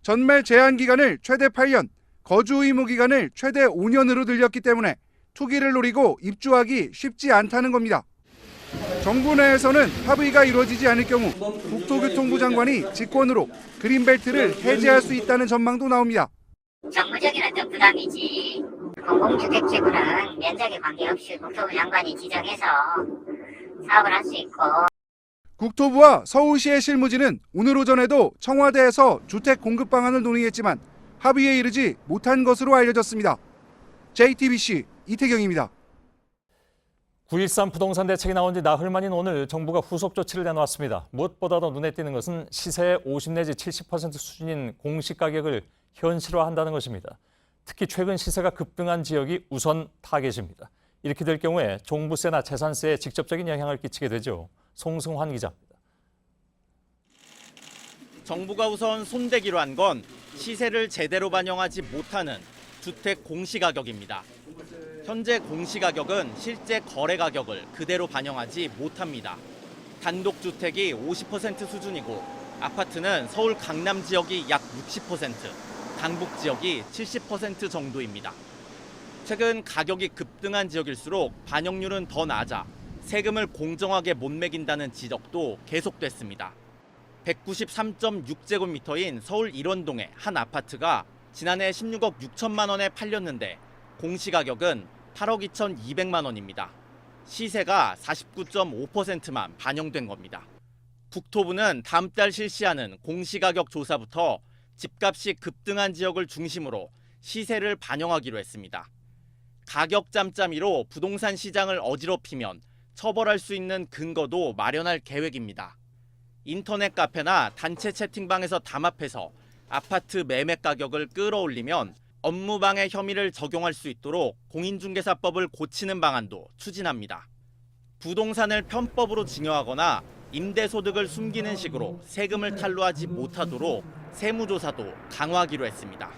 전매 제한 기간을 최대 8년, 거주 의무 기간을 최대 5년으로 늘렸기 때문에 투기를 노리고 입주하기 쉽지 않다는 겁니다. 정부 내에서는 합의가 이루어지지 않을 경우 국토교통부 장관이 직권으로 그린벨트를 해제할 수 있다는 전망도 나옵니다. 정부적인 어떤 부담이지 공공주택지구는 면적에 관계없이 국토부 장관이 지정해서 사업을 할 수 있고. 국토부와 서울시의 실무진은 오늘 오전에도 청와대에서 주택 공급 방안을 논의했지만 합의에 이르지 못한 것으로 알려졌습니다. JTBC 이태경입니다. 9.13 부동산 대책이 나온 지 나흘 만인 오늘 정부가 후속 조치를 내놓았습니다. 무엇보다도 눈에 띄는 것은 시세의 50 내지 70% 수준인 공시가격을 현실화한다는 것입니다. 특히 최근 시세가 급등한 지역이 우선 타겟입니다. 이렇게 될 경우에 종부세나 재산세에 직접적인 영향을 끼치게 되죠. 송승환 기자입니다. 정부가 우선 손대기로 한 건 시세를 제대로 반영하지 못하는 주택 공시가격입니다. 현재 공시가격은 실제 거래 가격을 그대로 반영하지 못합니다. 단독주택이 50% 수준이고 아파트는 서울 강남 지역이 약 60%, 강북 지역이 70% 정도입니다. 최근 가격이 급등한 지역일수록 반영률은 더 낮아 세금을 공정하게 못 매긴다는 지적도 계속됐습니다. 193.6제곱미터인 서울 일원동의 한 아파트가 지난해 16억 6천만 원에 팔렸는데 공시가격은 8억 2,200만 원입니다. 시세가 49.5%만 반영된 겁니다. 국토부는 다음 달 실시하는 공시가격 조사부터 집값이 급등한 지역을 중심으로 시세를 반영하기로 했습니다. 가격 짬짬이로 부동산 시장을 어지럽히면 처벌할 수 있는 근거도 마련할 계획입니다. 인터넷 카페나 단체 채팅방에서 담합해서 아파트 매매 가격을 끌어올리면 업무방해 혐의를 적용할 수 있도록 공인중개사법을 고치는 방안도 추진합니다. 부동산을 편법으로 증여하거나 임대소득을 숨기는 식으로 세금을 탈루하지 못하도록 세무조사도 강화하기로 했습니다.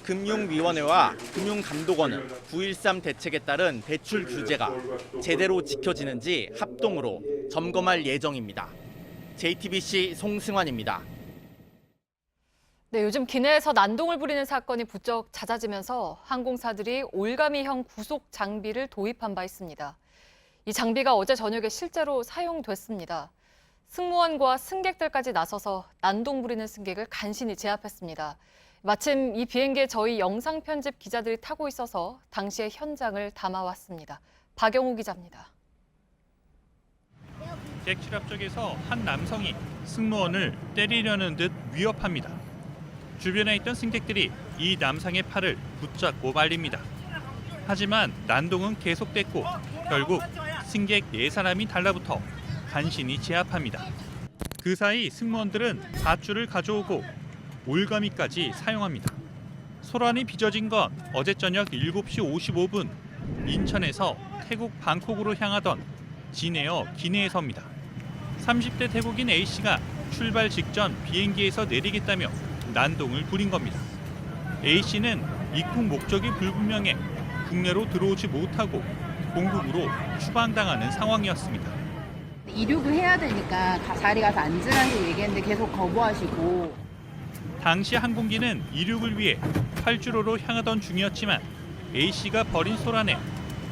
금융위원회와 금융감독원은 9.13 대책에 따른 대출 규제가 제대로 지켜지는지 합동으로 점검할 예정입니다. JTBC 송승환입니다. 네, 요즘 기내에서 난동을 부리는 사건이 부쩍 잦아지면서 항공사들이 올가미형 구속 장비를 도입한 바 있습니다. 이 장비가 어제 저녁에 실제로 사용됐습니다. 승무원과 승객들까지 나서서 난동 부리는 승객을 간신히 제압했습니다. 마침 이 비행기에 저희 영상 편집 기자들이 타고 있어서 당시의 현장을 담아왔습니다. 박영우 기자입니다. 객실 앞쪽에서 한 남성이 승무원을 때리려는 듯 위협합니다. 주변에 있던 승객들이 이 남성의 팔을 붙잡고 말립니다. 하지만 난동은 계속됐고 결국 승객 4사람이 달라붙어 간신히 제압합니다. 그 사이 승무원들은 밧줄을 가져오고 올가미까지 사용합니다. 소란이 빚어진 건 어제 저녁 7시 55분 인천에서 태국 방콕으로 향하던 진에어 기내에서입니다. 30대 태국인 A씨가 출발 직전 비행기에서 내리겠다며 난동을 부린 겁니다. A씨는 입국 목적이 불분명해 국내로 들어오지 못하고 공국으로 추방당하는 상황이었습니다. 이륙을 해야 되니까 자리 가서 앉으라고 얘기했는데 계속 거부하시고. 당시 항공기는 이륙을 위해 활주로로 향하던 중이었지만 A씨가 벌인 소란에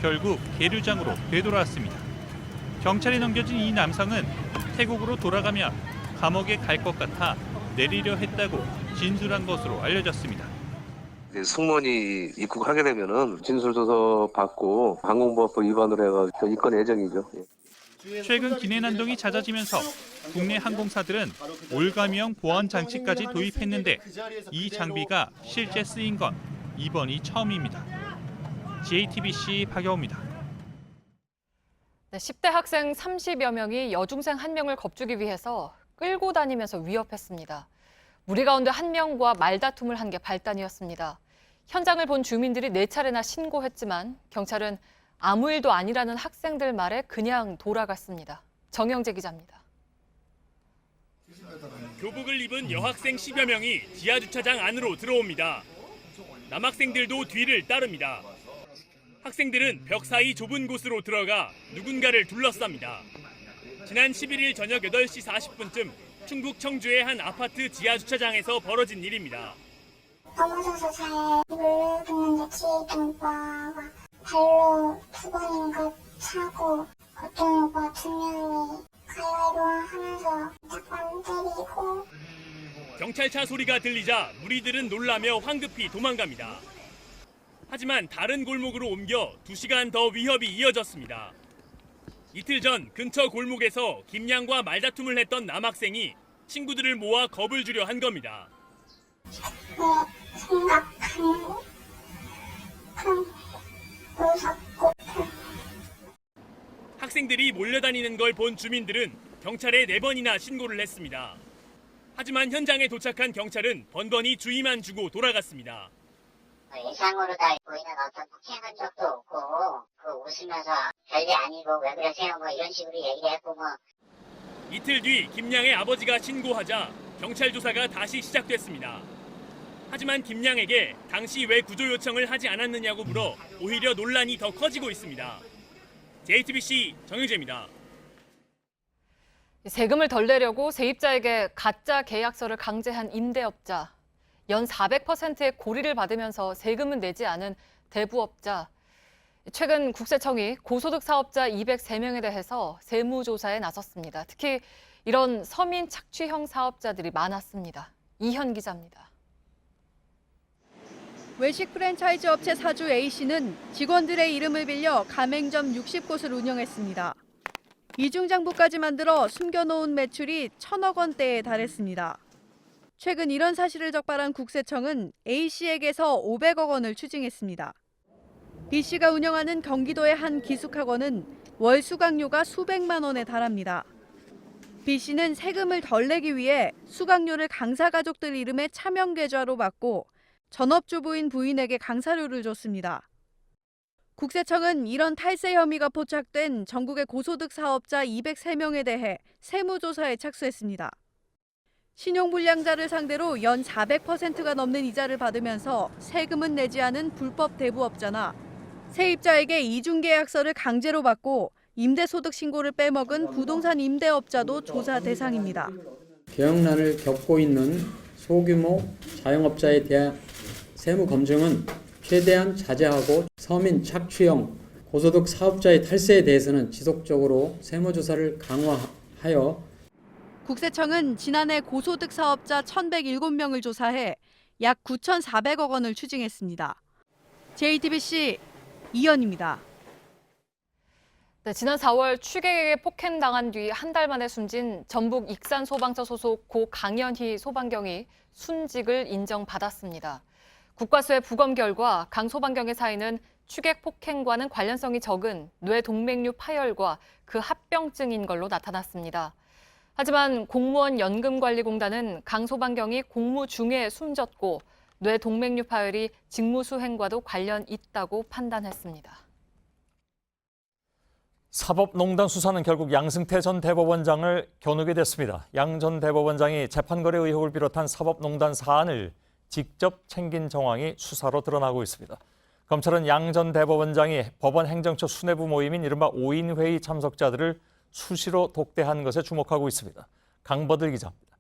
결국 계류장으로 되돌아왔습니다. 경찰에 넘겨진 이 남성은 태국으로 돌아가면 감옥에 갈 것 같아 내리려 했다고 진술한 것으로 알려졌습니다. 승무원이 입국하게 되면은 진술서서 받고 항공보안법 위반으로 해서 입건 예정이죠. 최근 기내 난동이 잦아지면서 국내 항공사들은 올가미형 보안 장치까지 도입했는데 이 장비가 실제 쓰인 건 이번이 처음입니다. JTBC 박여우입니다. 네, 10대 학생 30여 명이 여중생 1명을 겁주기 위해서 끌고 다니면서 위협했습니다. 무리 가운데 1명과 말다툼을 한 게 발단이었습니다. 현장을 본 주민들이 4차례나 신고했지만 경찰은 아무 일도 아니라는 학생들 말에 그냥 돌아갔습니다. 정영재 기자입니다. 교복을 입은 여학생 10여 명이 지하주차장 안으로 들어옵니다. 남학생들도 뒤를 따릅니다. 학생들은 벽 사이 좁은 곳으로 들어가 누군가를 둘러쌉니다. 지난 11일 저녁 8시 40분쯤 충북 청주의 한 아파트 지하주차장에서 벌어진 일입니다. 넘어져서 잘 입을 긁는데 뒤에 있던 오빠가 발로 2번인가 차고 어떤 오빠 2명이 가위바위보 하면서 탁방 때리고. 경찰차 소리가 들리자 무리들은 놀라며 황급히 도망갑니다. 하지만 다른 골목으로 옮겨 2시간 더 위협이 이어졌습니다. 이틀 전 근처 골목에서 김양과 말다툼을 했던 남학생이 친구들을 모아 겁을 주려 한 겁니다. 학생들이 몰려다니는 걸 본 주민들은 경찰에 4번이나 신고를 했습니다. 하지만 현장에 도착한 경찰은 번번이 주의만 주고 돌아갔습니다. 예상으로 다 보이는 어떤 폭행한 적도 없고 웃으면서 별게 아니고 왜 그러세요 뭐 이런 식으로 얘기를 했고 뭐. 이틀 뒤 김양의 아버지가 신고하자 경찰 조사가 다시 시작됐습니다. 하지만 김양에게 당시 왜 구조 요청을 하지 않았느냐고 물어 오히려 논란이 더 커지고 있습니다. JTBC 정영재입니다. 세금을 덜 내려고 세입자에게 가짜 계약서를 강제한 임대업자. 연 400%의 고리를 받으면서 세금은 내지 않은 대부업자. 최근 국세청이 고소득 사업자 203명에 대해서 세무조사에 나섰습니다. 특히 이런 서민 착취형 사업자들이 많았습니다. 이현 기자입니다. 외식 프랜차이즈 업체 사주 A씨는 직원들의 이름을 빌려 가맹점 60곳을 운영했습니다. 이중장부까지 만들어 숨겨놓은 매출이 1,000억 원대에 달했습니다. 최근 이런 사실을 적발한 국세청은 A씨에게서 500억 원을 추징했습니다. B씨가 운영하는 경기도의 한 기숙학원은 월 수강료가 수백만 원에 달합니다. B씨는 세금을 덜 내기 위해 수강료를 강사 가족들 이름의 차명 계좌로 받고 전업주부인 부인에게 강사료를 줬습니다. 국세청은 이런 탈세 혐의가 포착된 전국의 고소득 사업자 203명에 대해 세무조사에 착수했습니다. 신용불량자를 상대로 연 400%가 넘는 이자를 받으면서 세금은 내지 않은 불법 대부업자나 세입자에게 이중계약서를 강제로 받고 임대소득 신고를 빼먹은 부동산 임대업자도 조사 대상입니다. 경영난을 겪고 있는 소규모 자영업자에 대한 세무 검증은 최대한 자제하고 서민 착취형 고소득 사업자의 탈세에 대해서는 지속적으로 세무조사를 강화하여 국세청은 지난해 고소득 사업자 1,107명을 조사해 약 9,400억 원을 추징했습니다. JTBC 이현입니다. 네, 지난 4월 취객에게 폭행당한 뒤 한 달 만에 숨진 전북 익산소방서 소속 고 강연희 소방경이 순직을 인정받았습니다. 국과수의 부검 결과 강 소방경의 사인은 취객 폭행과는 관련성이 적은 뇌동맥류 파열과 그 합병증인 걸로 나타났습니다. 하지만 공무원 연금관리공단은 강 소방경이 공무 중에 숨졌고 뇌동맥류 파열이 직무수행과도 관련 있다고 판단했습니다. 사법농단 수사는 결국 양승태 전 대법원장을 겨누게 됐습니다. 양 전 대법원장이 재판거래 의혹을 비롯한 사법농단 사안을 직접 챙긴 정황이 수사로 드러나고 있습니다. 검찰은 양 전 대법원장이 법원 행정처 수뇌부 모임인 이른바 5인 회의 참석자들을 수시로 독대한 것에 주목하고 있습니다. 강버들 기자입니다.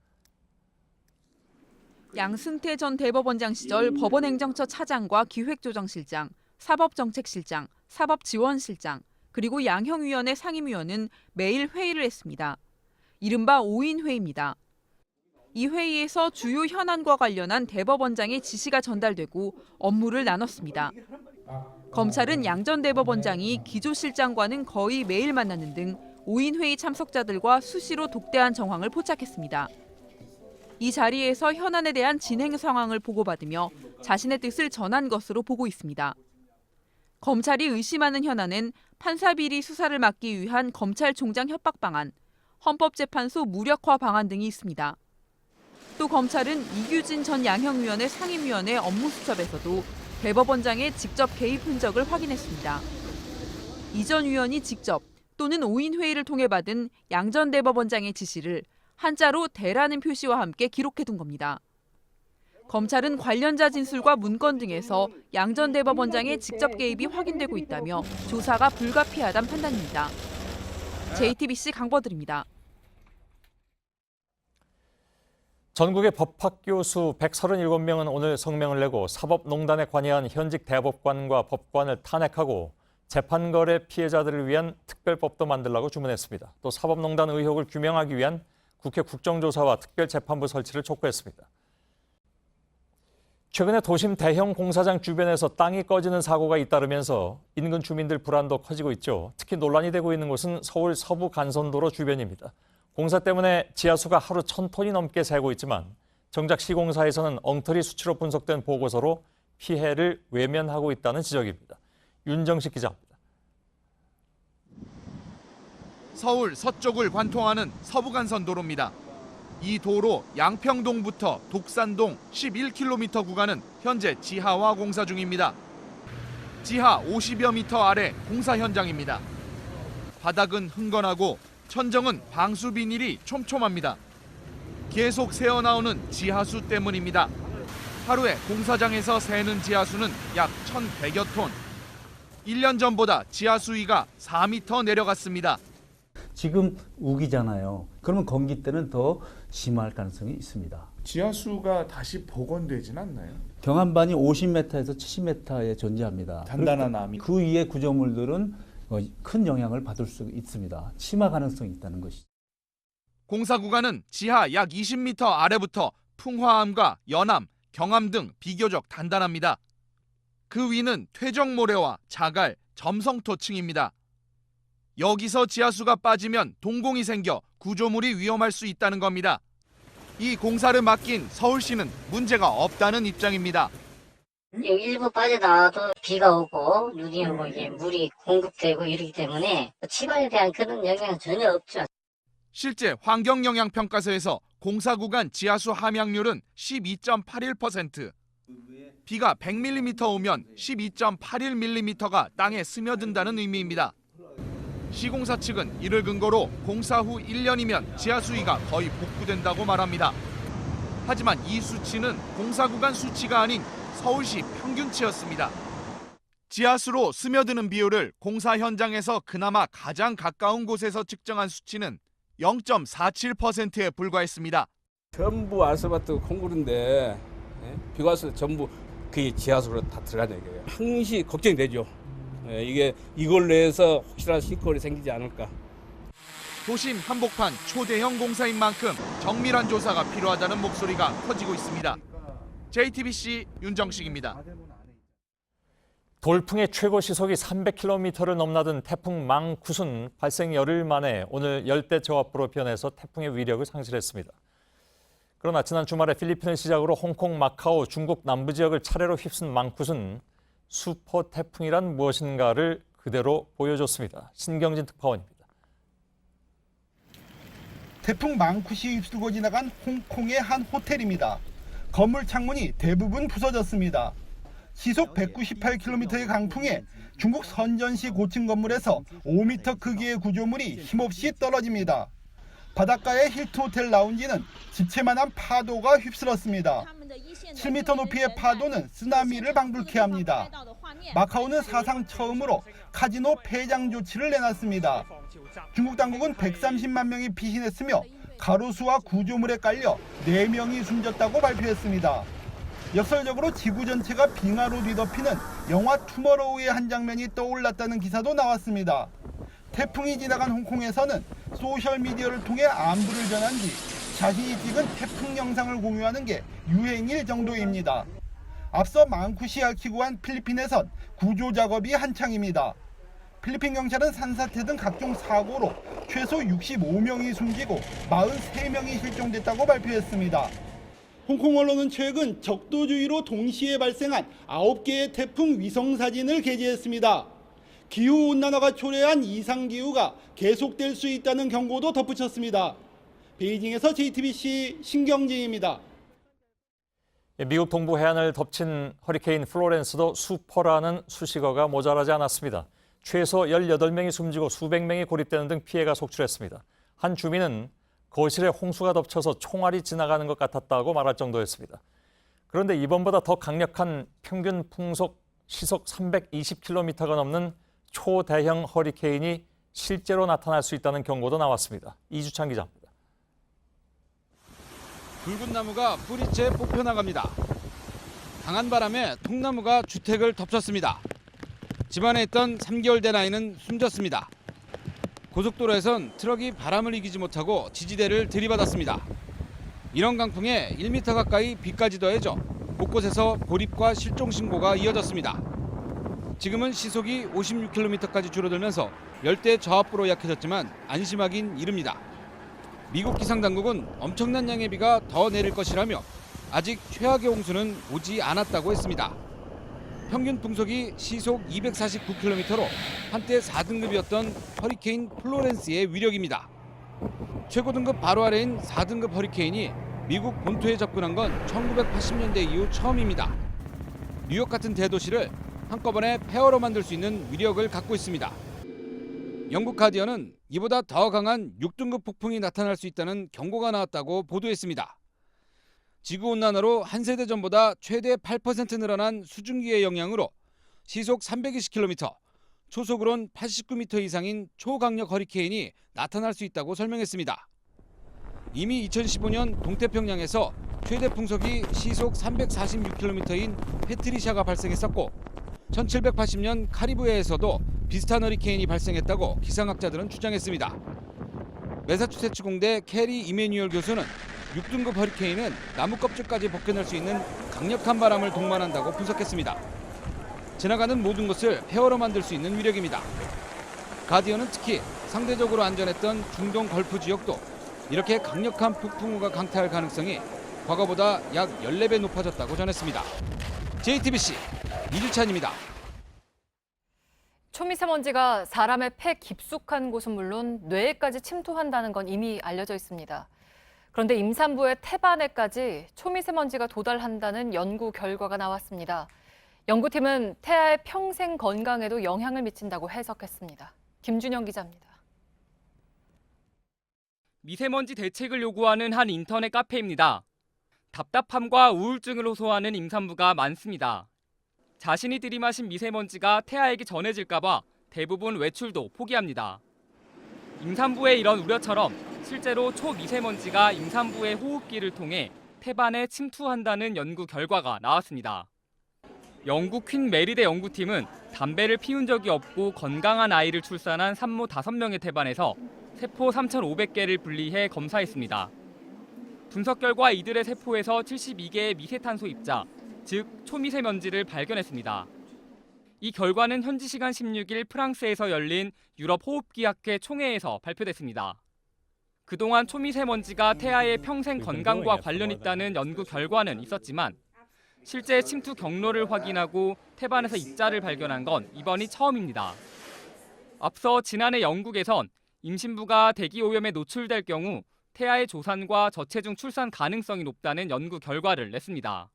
양승태 전 대법원장 시절 법원 행정처 차장과 기획조정실장, 사법정책실장, 사법지원실장, 그리고 양형위원회 상임위원은 매일 회의를 했습니다. 이른바 5인 회의입니다. 이 회의에서 주요 현안과 관련한 대법원장의 지시가 전달되고 업무를 나눴습니다. 검찰은 양 전 대법원장이 기조실장과는 거의 매일 만나는 등 5인 회의 참석자들과 수시로 독대한 정황을 포착했습니다. 이 자리에서 현안에 대한 진행 상황을 보고받으며 자신의 뜻을 전한 것으로 보고 있습니다. 검찰이 의심하는 현안은 판사 비리 수사를 막기 위한 검찰총장 협박 방안, 헌법재판소 무력화 방안 등이 있습니다. 또 검찰은 이규진 전 양형위원회 상임위원회 업무수첩에서도 대법원장의 직접 개입 흔적을 확인했습니다. 이 전 위원이 직접 또는 5인 회의를 통해 받은 양 전 대법원장의 지시를 한자로 대라는 표시와 함께 기록해둔 겁니다. 검찰은 관련자 진술과 문건 등에서 양 전 대법원장의 직접 개입이 확인되고 있다며 조사가 불가피하다는 판단입니다. JTBC 강버들입니다. 전국의 법학교수 137명은 오늘 성명을 내고 사법농단에 관여한 현직 대법관과 법관을 탄핵하고 재판거래 피해자들을 위한 특별법도 만들라고 주문했습니다. 또 사법농단 의혹을 규명하기 위한 국회 국정조사와 특별재판부 설치를 촉구했습니다. 최근에 도심 대형 공사장 주변에서 땅이 꺼지는 사고가 잇따르면서 인근 주민들 불안도 커지고 있죠. 특히 논란이 되고 있는 곳은 서울 서부 간선도로 주변입니다. 공사 때문에 지하수가 하루 1,000톤이 넘게 새고 있지만 정작 시공사에서는 엉터리 수치로 분석된 보고서로 피해를 외면하고 있다는 지적입니다. 윤정식 기자입니다. 서울 서쪽을 관통하는 서부간선 도로입니다. 이 도로 양평동부터 독산동 11km 구간은 현재 지하화 공사 중입니다. 지하 50여 미터 아래 공사 현장입니다. 바닥은 흥건하고 천정은 방수 비닐이 촘촘합니다. 계속 새어나오는 지하수 때문입니다. 하루에 공사장에서 새는 지하수는 약 1,100여 톤. 1년 전보다 지하수위가 4m 내려갔습니다. 지금 우기잖아요. 그러면 건기 때는 더 심할 가능성이 있습니다. 지하수가 다시 복원되진 않나요? 경합반이 50m에서 70m에 존재합니다. 단단한 암이. 그 위에 구조물들은 큰 영향을 받을 수 있습니다. 침하 가능성이 있다는 것이죠. 공사 구간은 지하 약 20m 아래부터 풍화암과 연암, 경암 등 비교적 단단합니다. 그 위는 퇴적모래와 자갈, 점성토층입니다. 여기서 지하수가 빠지면 동공이 생겨 구조물이 위험할 수 있다는 겁니다. 이 공사를 맡긴 서울시는 문제가 없다는 입장입니다. 일부 빠져나와도 비가 오고 눈이 오고 이제 물이 공급되고 이러기 때문에 치과에 대한 그런 영향은 전혀 없죠. 실제 환경영향평가서에서 공사 구간 지하수 함량률은 12.81%, 비가 100mm 오면 12.81mm가 땅에 스며든다는 의미입니다. 시공사 측은 이를 근거로 공사 후 1년이면 지하수위가 거의 복구된다고 말합니다. 하지만 이 수치는 공사 구간 수치가 아닌 서울시 평균치였습니다. 지하수로 스며드는 비율을 공사 현장에서 그나마 가장 가까운 곳에서 측정한 수치는 0.47%에 불과했습니다. 전부 아스팔트 콘크리트인데 비가 와서 전부 그게 지하수로 다 들어가는 얘기예요. 항시 걱정이 되죠. 이게 이걸로 해서 혹시나 시설이 생기지 않을까. 도심 한복판 초대형 공사인 만큼 정밀한 조사가 필요하다는 목소리가 커지고 있습니다. JTBC 윤정식입니다. 돌풍의 최고 시속이 300km를 넘나든 태풍 망쿠슨 발생 열흘 만에 오늘 열대 저압부로 변해서 태풍의 위력을 상실했습니다. 그러나 지난 주말에 필리핀을 시작으로 홍콩, 마카오, 중국 남부 지역을 차례로 휩쓴 망쿠슨 슈퍼 태풍이란 무엇인가를 그대로 보여줬습니다. 신경진 특파원입니다. 태풍 망쿠시 휩쓸고 지나간 홍콩의 한 호텔입니다. 건물 창문이 대부분 부서졌습니다. 시속 198km의 강풍에 중국 선전시 고층 건물에서 5m 크기의 구조물이 힘없이 떨어집니다. 바닷가의 힐튼 호텔 라운지는 집채만한 파도가 휩쓸었습니다. 7m 높이의 파도는 쓰나미를 방불케 합니다. 마카오는 사상 처음으로 카지노 폐장 조치를 내놨습니다. 중국 당국은 130만 명이 피신했으며 가로수와 구조물에 깔려 4명이 숨졌다고 발표했습니다. 역설적으로 지구 전체가 빙하로 뒤덮이는 영화 투머로우의 한 장면이 떠올랐다는 기사도 나왔습니다. 태풍이 지나간 홍콩에서는 소셜미디어를 통해 안부를 전한 뒤 자신이 찍은 태풍 영상을 공유하는 게 유행일 정도입니다. 앞서 망쿠시를 기고한 필리핀에선 구조 작업이 한창입니다. 필리핀 경찰은 산사태 등 각종 사고로 최소 65명이 숨지고 43명이 실종됐다고 발표했습니다. 홍콩 언론은 최근 적도주의로 동시에 발생한 9개의 태풍 위성사진을 게재했습니다. 기후온난화가 초래한 이상기후가 계속될 수 있다는 경고도 덧붙였습니다. 베이징에서 JTBC 신경진입니다. 미국 동부 해안을 덮친 허리케인 플로렌스도 슈퍼라는 수식어가 모자라지 않았습니다. 최소 18명이 숨지고 수백 명이 고립되는 등 피해가 속출했습니다. 한 주민은 거실에 홍수가 덮쳐서 총알이 지나가는 것 같았다고 말할 정도였습니다. 그런데 이번보다 더 강력한 평균 풍속 시속 320km가 넘는 초대형 허리케인이 실제로 나타날 수 있다는 경고도 나왔습니다. 이주찬 기자입니다. 붉은 나무가 뿌리째 뽑혀나갑니다. 강한 바람에 통나무가 주택을 덮쳤습니다. 집안에 있던 3개월 된 아이는 숨졌습니다. 고속도로에선 트럭이 바람을 이기지 못하고 지지대를 들이받았습니다. 이런 강풍에 1m 가까이 비까지 더해져 곳곳에서 고립과 실종 신고가 이어졌습니다. 지금은 시속이 56km까지 줄어들면서 열대 저압부로 약해졌지만 안심하긴 이릅니다. 미국 기상당국은 엄청난 양의 비가 더 내릴 것이라며 아직 최악의 홍수는 오지 않았다고 했습니다. 평균 풍속이 시속 249km로 한때 4등급이었던 허리케인 플로렌스의 위력입니다. 최고 등급 바로 아래인 4등급 허리케인이 미국 본토에 접근한 건 1980년대 이후 처음입니다. 뉴욕 같은 대도시를 한꺼번에 폐허로 만들 수 있는 위력을 갖고 있습니다. 영국 가디언은 이보다 더 강한 6등급 폭풍이 나타날 수 있다는 경고가 나왔다고 보도했습니다. 지구온난화로 한 세대 전보다 최대 8% 늘어난 수증기의 영향으로 시속 320km, 초속으론 89m 이상인 초강력 허리케인이 나타날 수 있다고 설명했습니다. 이미 2015년 동태평양에서 최대 풍속이 시속 346km인 패트리샤가 발생했었고 1780년 카리브해에서도 비슷한 허리케인이 발생했다고 기상학자들은 주장했습니다. 매사추세츠 공대 캐리 이메뉴얼 교수는 6등급 허리케인은 나무 껍질까지 벗겨낼 수 있는 강력한 바람을 동반한다고 분석했습니다. 지나가는 모든 것을 폐허로 만들 수 있는 위력입니다. 가디언은 특히 상대적으로 안전했던 중동 걸프 지역도 이렇게 강력한 폭풍우가 강타할 가능성이 과거보다 약 14배 높아졌다고 전했습니다. JTBC 이주찬입니다. 초미세먼지가 사람의 폐 깊숙한 곳은 물론 뇌에까지 침투한다는 건 이미 알려져 있습니다. 그런데 임산부의 태반에까지 초미세먼지가 도달한다는 연구 결과가 나왔습니다. 연구팀은 태아의 평생 건강에도 영향을 미친다고 해석했습니다. 김준영 기자입니다. 미세먼지 대책을 요구하는 한 인터넷 카페입니다. 답답함과 우울증을 호소하는 임산부가 많습니다. 자신이 들이마신 미세먼지가 태아에게 전해질까 봐 대부분 외출도 포기합니다. 임산부의 이런 우려처럼 실제로 초미세먼지가 임산부의 호흡기를 통해 태반에 침투한다는 연구 결과가 나왔습니다. 영국 퀸 메리대 연구팀은 담배를 피운 적이 없고 건강한 아이를 출산한 산모 5명의 태반에서 세포 3,500개를 분리해 검사했습니다. 분석 결과 이들의 세포에서 72개의 미세탄소 입자, 즉 초미세먼지를 발견했습니다. 이 결과는 현지 시간 16일 프랑스에서 열린 유럽 호흡기학회 총회에서 발표됐습니다. 그동안 초미세먼지가 태아의 평생 건강과 관련 있다는 연구 결과는 있었지만 실제 침투 경로를 확인하고 태반에서 입자를 발견한 건 이번이 처음입니다. 앞서 지난해 영국에선 임신부가 대기 오염에 노출될 경우 태아의 조산과 저체중 출산 가능성이 높다는 연구 결과를 냈습니다.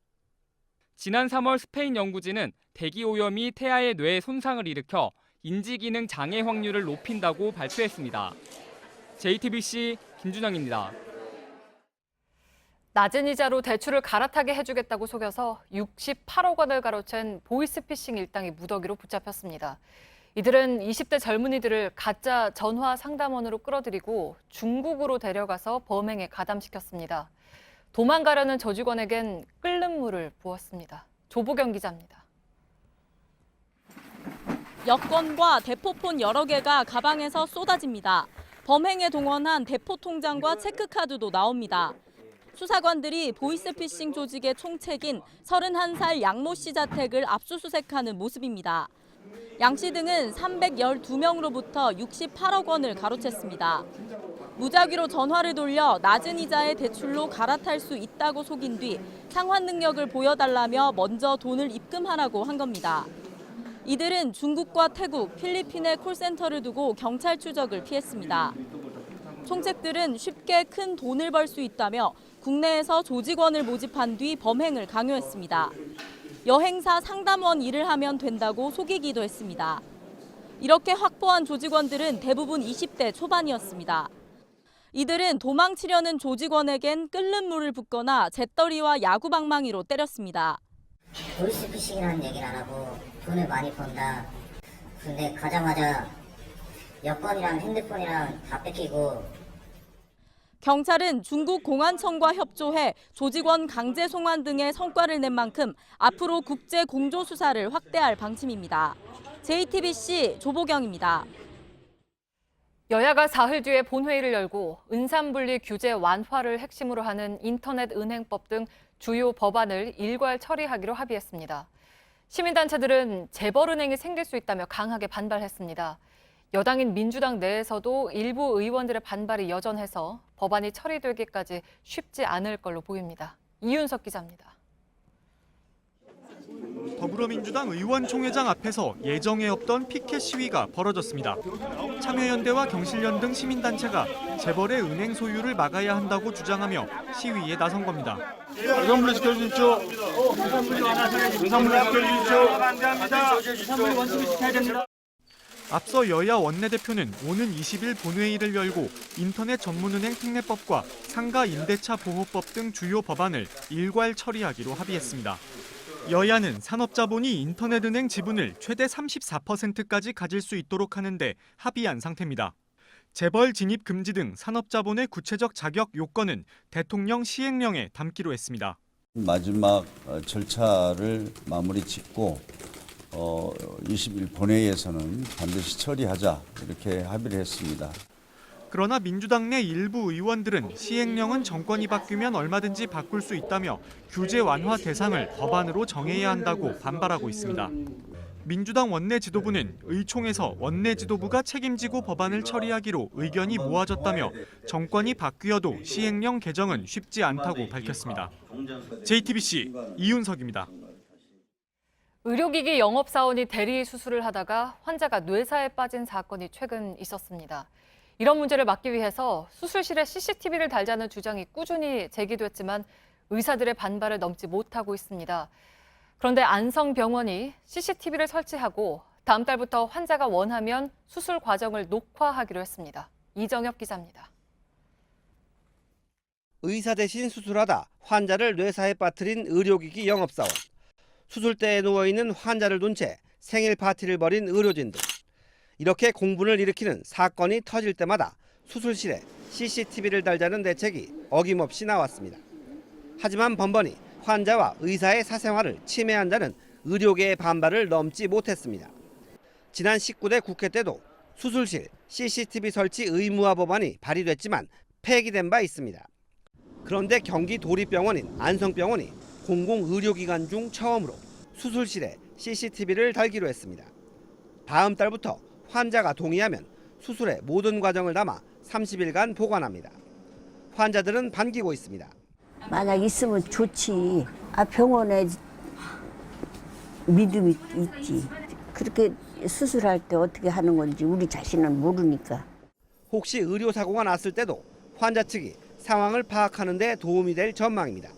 지난 3월 스페인 연구진은 대기 오염이 태아의 뇌에 손상을 일으켜 인지기능 장애 확률을 높인다고 발표했습니다. JTBC 김준영입니다. 낮은 이자로 대출을 갈아타게 해주겠다고 속여서 68억 원을 가로챈 보이스피싱 일당이 무더기로 붙잡혔습니다. 이들은 20대 젊은이들을 가짜 전화 상담원으로 끌어들이고 중국으로 데려가서 범행에 가담시켰습니다. 도망가려는 저직원에겐 끓는 물을 부었습니다. 조보경 기자입니다. 여권과 대포폰 여러 개가 가방에서 쏟아집니다. 범행에 동원한 대포 통장과 체크카드도 나옵니다. 수사관들이 보이스피싱 조직의 총책인 31살 양모 씨 자택을 압수수색하는 모습입니다. 양 씨 등은 312명으로부터 68억 원을 가로챘습니다. 무작위로 전화를 돌려 낮은 이자의 대출로 갈아탈 수 있다고 속인 뒤 상환 능력을 보여달라며 먼저 돈을 입금하라고 한 겁니다. 이들은 중국과 태국, 필리핀에 콜센터를 두고 경찰 추적을 피했습니다. 총책들은 쉽게 큰 돈을 벌 수 있다며 국내에서 조직원을 모집한 뒤 범행을 강요했습니다. 여행사 상담원 일을 하면 된다고 속이기도 했습니다. 이렇게 확보한 조직원들은 대부분 20대 초반이었습니다. 이들은 도망치려는 조직원에겐 끓는 물을 붓거나 잿더리와 야구방망이로 때렸습니다. 보이스피싱이라는 얘기를 안 하고 돈을 많이 번다. 근데 가자마자 여권이랑 핸드폰이랑 다 뺏기고. 경찰은 중국 공안청과 협조해 조직원 강제 송환 등의 성과를 낸 만큼 앞으로 국제 공조 수사를 확대할 방침입니다. JTBC 조보경입니다. 여야가 사흘 뒤에 본회의를 열고 은산분리 규제 완화를 핵심으로 하는 인터넷 은행법 등 주요 법안을 일괄 처리하기로 합의했습니다. 시민단체들은 재벌은행이 생길 수 있다며 강하게 반발했습니다. 여당인 민주당 내에서도 일부 의원들의 반발이 여전해서 법안이 처리되기까지 쉽지 않을 걸로 보입니다. 이윤석 기자입니다. 더불어민주당 의원총회장 앞에서 예정에 없던 피켓 시위가 벌어졌습니다. 참여연대와 경실련 등 시민단체가 재벌의 은행 소유를 막아야 한다고 주장하며 시위에 나선 겁니다. 의산물을 지켜주십시오. 의산물을 지켜주십시오. 원칙을 지켜야 됩니다. 앞서 여야 원내대표는 오는 20일 본회의를 열고 인터넷 전문은행 특례법과 상가 임대차 보호법 등 주요 법안을 일괄 처리하기로 합의했습니다. 여야는 산업자본이 인터넷은행 지분을 최대 34%까지 가질 수 있도록 하는데 합의한 상태입니다. 재벌 진입 금지 등 산업자본의 구체적 자격 요건은 대통령 시행령에 담기로 했습니다. 마지막 절차를 마무리 짓고 20일 본회의에서는 반드시 처리하자 이렇게 합의를 했습니다. 그러나 민주당 내 일부 의원들은 시행령은 정권이 바뀌면 얼마든지 바꿀 수 있다며 규제 완화 대상을 법안으로 정해야 한다고 반발하고 있습니다. 민주당 원내 지도부는 의총에서 원내 지도부가 책임지고 법안을 처리하기로 의견이 모아졌다며 정권이 바뀌어도 시행령 개정은 쉽지 않다고 밝혔습니다. JTBC 이윤석입니다. 의료기기 영업사원이 대리 수술을 하다가 환자가 뇌사에 빠진 사건이 최근 있었습니다. 이런 문제를 막기 위해서 수술실에 CCTV를 달자는 주장이 꾸준히 제기됐지만 의사들의 반발을 넘지 못하고 있습니다. 그런데 안성병원이 CCTV를 설치하고 다음 달부터 환자가 원하면 수술 과정을 녹화하기로 했습니다. 이정엽 기자입니다. 의사 대신 수술하다 환자를 뇌사에 빠뜨린 의료기기 영업사원. 수술대에 누워있는 환자를 둔 채 생일 파티를 벌인 의료진들. 이렇게 공분을 일으키는 사건이 터질 때마다 수술실에 CCTV를 달자는 대책이 어김없이 나왔습니다. 하지만 번번이 환자와 의사의 사생활을 침해한다는 의료계의 반발을 넘지 못했습니다. 지난 19대 국회 때도 수술실 CCTV 설치 의무화 법안이 발의됐지만 폐기된 바 있습니다. 그런데 경기 도립병원인 안성병원이 공공의료기관 중 처음으로 수술실에 CCTV를 달기로 했습니다. 다음 달부터 환자가 동의하면 수술의 모든 과정을 담아 30일간 보관합니다. 환자들은 반기고 있습니다. 만약 있으면 좋지. 병원에 믿음이 있지. 그렇게 수술할 때 어떻게 하는 건지 우리 자신은 모르니까. 혹시 의료사고가 났을 때도 환자 측이 상황을 파악하는 데 도움이 될 전망입니다.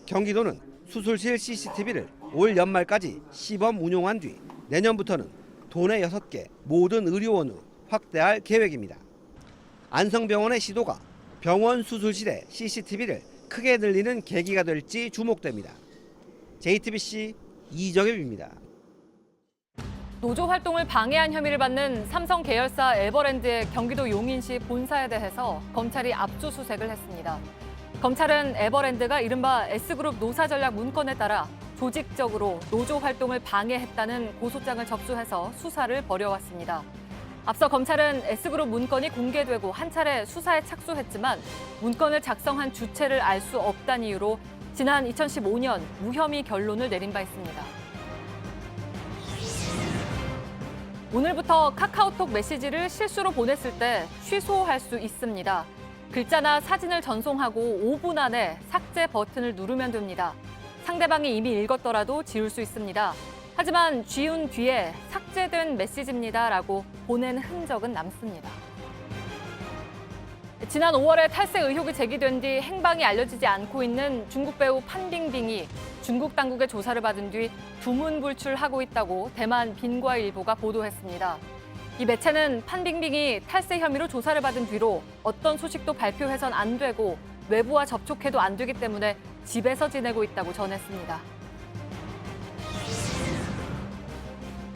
경기도는 수술실 CCTV를 올 연말까지 시범 운용한 뒤 내년부터는 도내 6개 모든 의료원으로 확대할 계획입니다. 안성병원의 시도가 병원 수술실에 CCTV를 크게 늘리는 계기가 될지 주목됩니다. JTBC 이정엽입니다. 노조 활동을 방해한 혐의를 받는 삼성 계열사 에버랜드의 경기도 용인시 본사에 대해서 검찰이 압수수색을 했습니다. 검찰은 에버랜드가 이른바 S그룹 노사전략 문건에 따라 조직적으로 노조 활동을 방해했다는 고소장을 접수해서 수사를 벌여왔습니다. 앞서 검찰은 S그룹 문건이 공개되고 한 차례 수사에 착수했지만 문건을 작성한 주체를 알 수 없다는 이유로 지난 2015년 무혐의 결론을 내린 바 있습니다. 오늘부터 카카오톡 메시지를 실수로 보냈을 때 취소할 수 있습니다. 글자나 사진을 전송하고 5분 안에 삭제 버튼을 누르면 됩니다. 상대방이 이미 읽었더라도 지울 수 있습니다. 하지만 지운 뒤에 삭제된 메시지입니다라고 보낸 흔적은 남습니다. 지난 5월에 탈세 의혹이 제기된 뒤 행방이 알려지지 않고 있는 중국 배우 판빙빙이 중국 당국의 조사를 받은 뒤 두문불출하고 있다고 대만 빈과일보가 보도했습니다. 이 매체는 판빙빙이 탈세 혐의로 조사를 받은 뒤로 어떤 소식도 발표해선 안 되고 외부와 접촉해도 안 되기 때문에 집에서 지내고 있다고 전했습니다.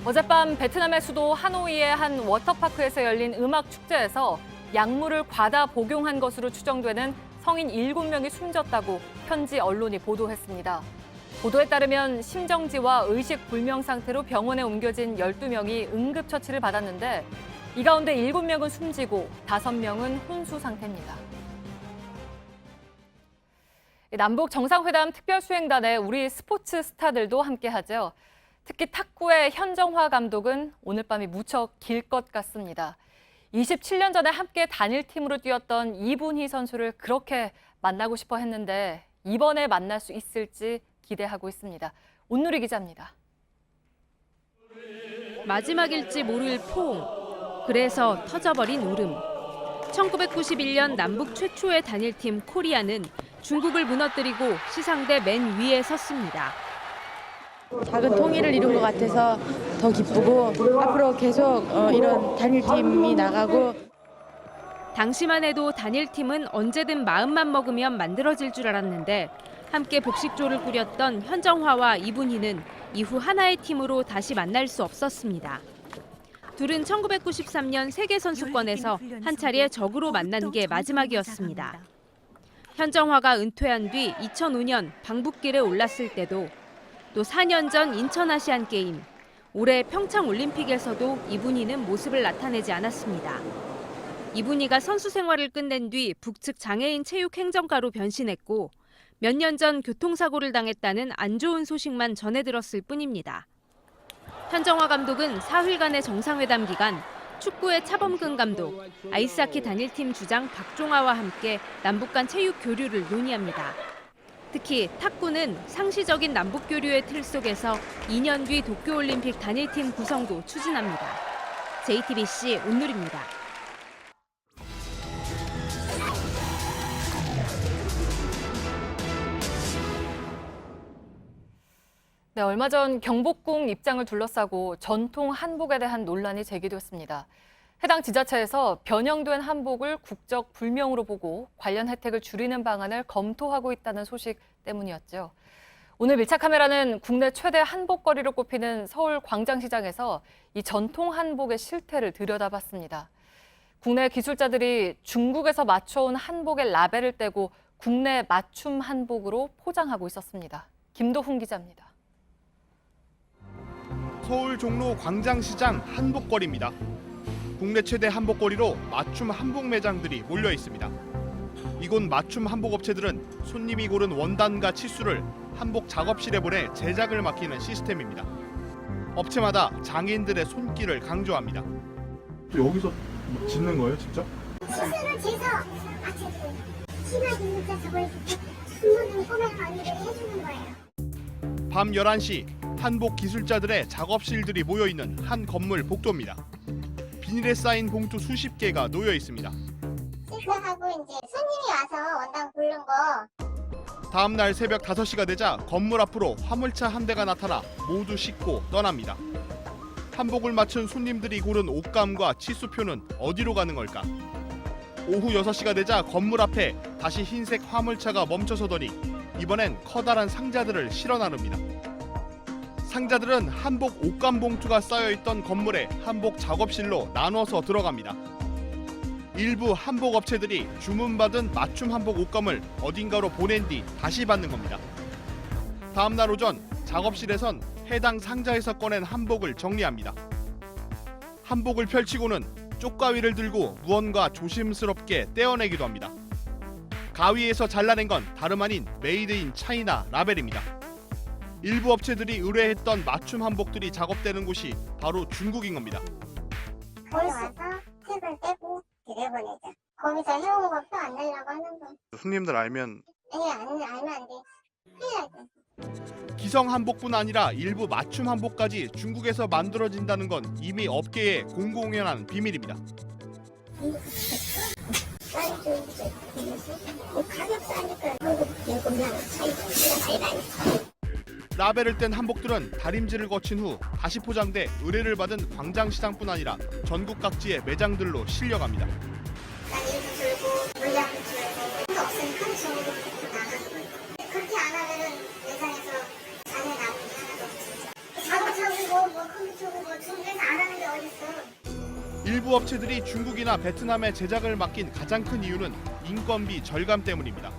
어젯밤 베트남의 수도 하노이의 한 워터파크에서 열린 음악 축제에서 약물을 과다 복용한 것으로 추정되는 성인 7명이 숨졌다고 현지 언론이 보도했습니다. 보도에 따르면 심정지와 의식 불명 상태로 병원에 옮겨진 12명이 응급처치를 받았는데 이 가운데 7명은 숨지고 5명은 혼수 상태입니다. 남북 정상회담 특별수행단에 우리 스포츠 스타들도 함께하죠. 특히 탁구의 현정화 감독은 오늘 밤이 무척 길 것 같습니다. 27년 전에 함께 단일팀으로 뛰었던 이분희 선수를 그렇게 만나고 싶어 했는데 이번에 만날 수 있을지 기대하고 있습니다. 온누리 기자입니다. 마지막일지 모를 포옹. 그래서 터져버린 울음. 1991년 남북 최초의 단일팀 코리아는 중국을 무너뜨리고 시상대 맨 위에 섰습니다. 작은 통일을 이룬 것 같아서 더 기쁘고 앞으로 계속 이런 단일팀이 나가고. 당시만 해도 단일팀은 언제든 마음만 먹으면 만들어질 줄 알았는데 함께 복식조를 꾸렸던 현정화와 이분희는 이후 하나의 팀으로 다시 만날 수 없었습니다. 둘은 1993년 세계선수권에서 한 차례 적으로 만난 게 마지막이었습니다. 현정화가 은퇴한 뒤 2005년 방북길에 올랐을 때도, 또 4년 전 인천 아시안게임, 올해 평창 올림픽에서도 이분희는 모습을 나타내지 않았습니다. 이분희가 선수 생활을 끝낸 뒤 북측 장애인 체육 행정가로 변신했고 몇 년 전 교통사고를 당했다는 안 좋은 소식만 전해 들었을 뿐입니다. 현정화 감독은 사흘간의 정상회담 기간 축구의 차범근 감독, 아이스하키 단일팀 주장 박종아와 함께 남북 간 체육 교류를 논의합니다. 특히 탁구는 상시적인 남북 교류의 틀 속에서 2년 뒤 도쿄올림픽 단일팀 구성도 추진합니다. JTBC 온누리입니다. 네, 얼마 전 경복궁 입장을 둘러싸고 전통 한복에 대한 논란이 제기됐습니다. 해당 지자체에서 변형된 한복을 국적 불명으로 보고 관련 혜택을 줄이는 방안을 검토하고 있다는 소식 때문이었죠. 오늘 밀착 카메라는 국내 최대 한복거리로 꼽히는 서울 광장시장에서 이 전통 한복의 실태를 들여다봤습니다. 국내 기술자들이 중국에서 맞춰온 한복의 라벨을 떼고 국내 맞춤 한복으로 포장하고 있었습니다. 김도훈 기자입니다. 서울 종로 광장시장 한복거리입니다. 국내 최대 한복거리로 맞춤 한복 매장들이 몰려 있습니다. 이곳 맞춤 한복 업체들은 손님이 고른 원단과 치수를 한복 작업실에 보내 제작을 맡기는 시스템입니다. 업체마다 장인들의 손길을 강조합니다. 여기서 짓는 거예요, 직접? 치수를 재서 치마 진짜 저걸 숨은 꼬매 관리를 해주는 거예요. 밤 11시 한복 기술자들의 작업실들이 모여 있는 한 건물 복도입니다. 비닐에 쌓인 봉투 수십 개가 놓여 있습니다. 하고 이제 손님이 와서 원단 고른 거. 다음 날 새벽 5시가 되자 건물 앞으로 화물차 한 대가 나타나 모두 싣고 떠납니다. 한복을 맞춘 손님들이 고른 옷감과 치수표는 어디로 가는 걸까? 오후 6시가 되자 건물 앞에 다시 흰색 화물차가 멈춰서더니 이번엔 커다란 상자들을 실어 나릅니다. 상자들은 한복 옷감 봉투가 쌓여있던 건물의 한복 작업실로 나눠서 들어갑니다. 일부 한복 업체들이 주문받은 맞춤 한복 옷감을 어딘가로 보낸 뒤 다시 받는 겁니다. 다음 날 오전 작업실에선 해당 상자에서 꺼낸 한복을 정리합니다. 한복을 펼치고는 쪽가위를 들고 무언가 조심스럽게 떼어내기도 합니다. 가위에서 잘라낸 건 다름 아닌 메이드 인 차이나 라벨입니다. 일부 업체들이 의뢰했던 맞춤 한복들이 작업되는 곳이 바로 중국인 겁니다. 거기 와서 색을 떼고 내보내자. 거기서 해온 거 표 안 내려고 하는 거. 손님들 알면 알면 안 돼. 큰일 날 돼. 기성 한복뿐 아니라 일부 맞춤 한복까지 중국에서 만들어진다는 건 이미 업계에 공공연한 비밀입니다. 라벨을 뗀 한복들은 다림질을 거친 후 다시 포장돼 의뢰를 받은 광장시장뿐 아니라 전국 각지의 매장들로 실려갑니다. 그렇게 안 하면은 매장에서 장에 남는 게 하나도 없어. 자동차고 뭐 컴퓨터고 중국에서 안 하는 게 어딨어. 일부 업체들이 중국이나 베트남에 제작을 맡긴 가장 큰 이유는 인건비 절감 때문입니다.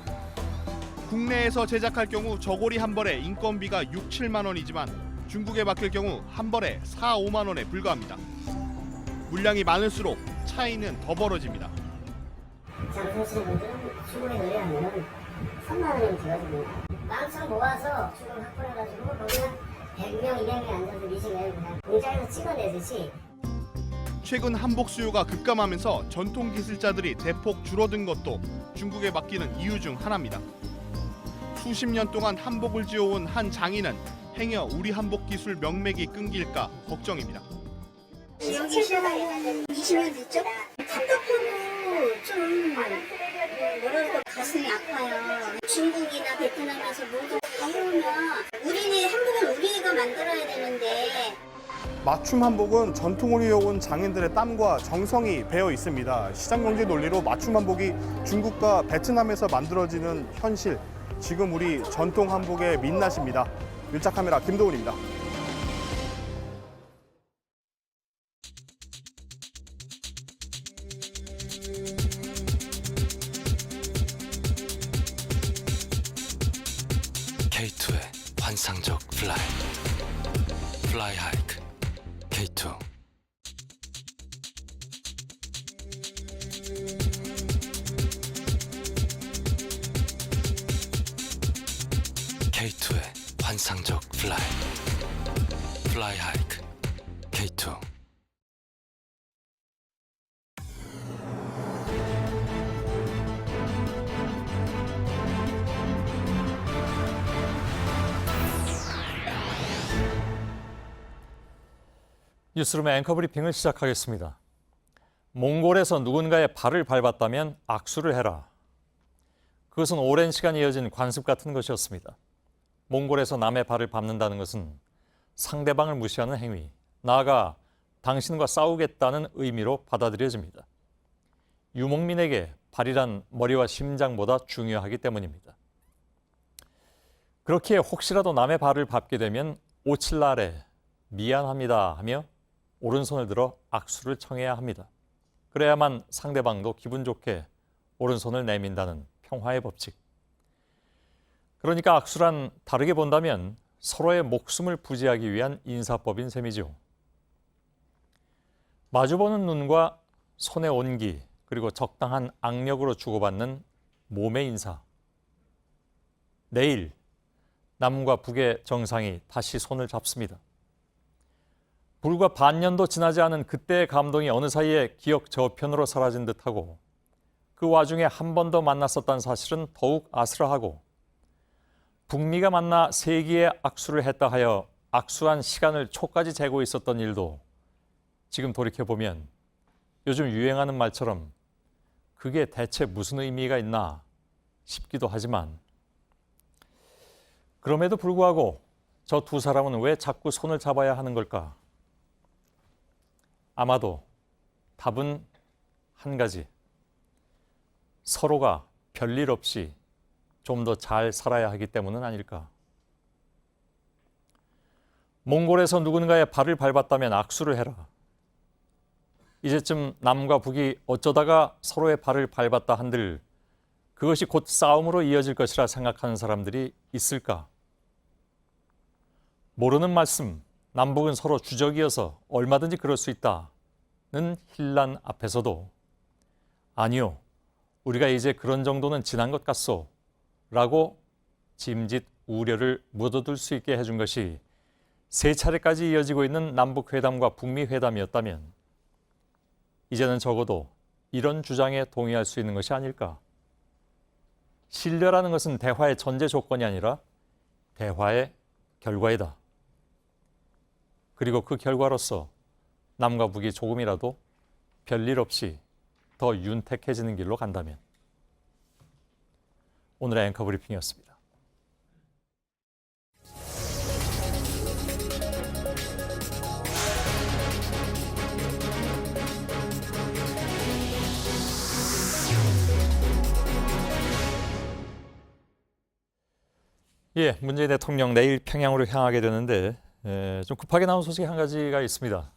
국내에서 제작할 경우 저고리 한 벌에 인건비가 6, 7만 원이지만 중국에 맡길 경우 한 벌에 4, 5만 원에 불과합니다. 물량이 많을수록 차이는 더 벌어집니다. 장품하시는 분들은 중국에 의뢰하면 3만 원이면 들어집니다. 망청 모아서 중국 확보해가지고 거기는 100명, 200명이 앉아서 미싱을 그냥 공장에서 찍어내듯이. 최근 한복 수요가 급감하면서 전통 기술자들이 대폭 줄어든 것도 중국에 맡기는 이유 중 하나입니다. 수십 년 동안 한복을 지어온 한 장인은 행여 우리 한복 기술 명맥이 끊길까 걱정입니다. 여기 시작하면 20년 됐죠? 답답하고 좀 뭐랄까 가슴이 아파요. 중국이나 베트남에서 모두 가져오면 우리네 한복은 우리가 만들어야 되는데. 맞춤 한복은 전통으로 이어온 장인들의 땀과 정성이 배어 있습니다. 시장 경제 논리로 맞춤 한복이 중국과 베트남에서 만들어지는 현실. 지금 우리 전통 한복의 민낯입니다. 밀착 카메라 김도훈입니다. K2의 환상적 플라이. 플라이 하이크 K2. K2의 환상적 플라이. 플라이 하이크 K2. 뉴스룸의 앵커 브리핑을 시작하겠습니다. 몽골에서 누군가의 발을 밟았다면 악수를 해라. 그것은 오랜 시간 이어진 관습 같은 것이었습니다. 몽골에서 남의 발을 밟는다는 것은 상대방을 무시하는 행위, 나아가 당신과 싸우겠다는 의미로 받아들여집니다. 유목민에게 발이란 머리와 심장보다 중요하기 때문입니다. 그렇기에 혹시라도 남의 발을 밟게 되면 오칠날에 미안합니다 하며 오른손을 들어 악수를 청해야 합니다. 그래야만 상대방도 기분 좋게 오른손을 내민다는 평화의 법칙. 그러니까 악수란 다르게 본다면 서로의 목숨을 부지하기 위한 인사법인 셈이죠. 마주보는 눈과 손의 온기, 그리고 적당한 악력으로 주고받는 몸의 인사. 내일 남과 북의 정상이 다시 손을 잡습니다. 불과 반년도 지나지 않은 그때의 감동이 어느 사이에 기억 저편으로 사라진 듯하고 그 와중에 한 번 더 만났었다는 사실은 더욱 아슬하고 북미가 만나 세기의 악수를 했다 하여 악수한 시간을 초까지 재고 있었던 일도 지금 돌이켜보면 요즘 유행하는 말처럼 그게 대체 무슨 의미가 있나 싶기도 하지만 그럼에도 불구하고 저 두 사람은 왜 자꾸 손을 잡아야 하는 걸까? 아마도 답은 한 가지. 서로가 별일 없이 좀 더 잘 살아야 하기 때문은 아닐까. 몽골에서 누군가의 발을 밟았다면 악수를 해라. 이제쯤 남과 북이 어쩌다가 서로의 발을 밟았다 한들 그것이 곧 싸움으로 이어질 것이라 생각하는 사람들이 있을까? 모르는 말씀, 남북은 서로 주적이어서 얼마든지 그럴 수 있다는 힐난 앞에서도 아니요, 우리가 이제 그런 정도는 지난 것 같소 라고 짐짓 우려를 묻어둘 수 있게 해준 것이 세 차례까지 이어지고 있는 남북회담과 북미회담이었다면 이제는 적어도 이런 주장에 동의할 수 있는 것이 아닐까. 신뢰라는 것은 대화의 전제 조건이 아니라 대화의 결과이다. 그리고 그 결과로서 남과 북이 조금이라도 별일 없이 더 윤택해지는 길로 간다면. 오늘의 앵커 브리핑이었습니다. 예, 문재인 대통령 내일 평양으로 향하게 되는데 좀 급하게 나온 소식이 한 가지가 있습니다.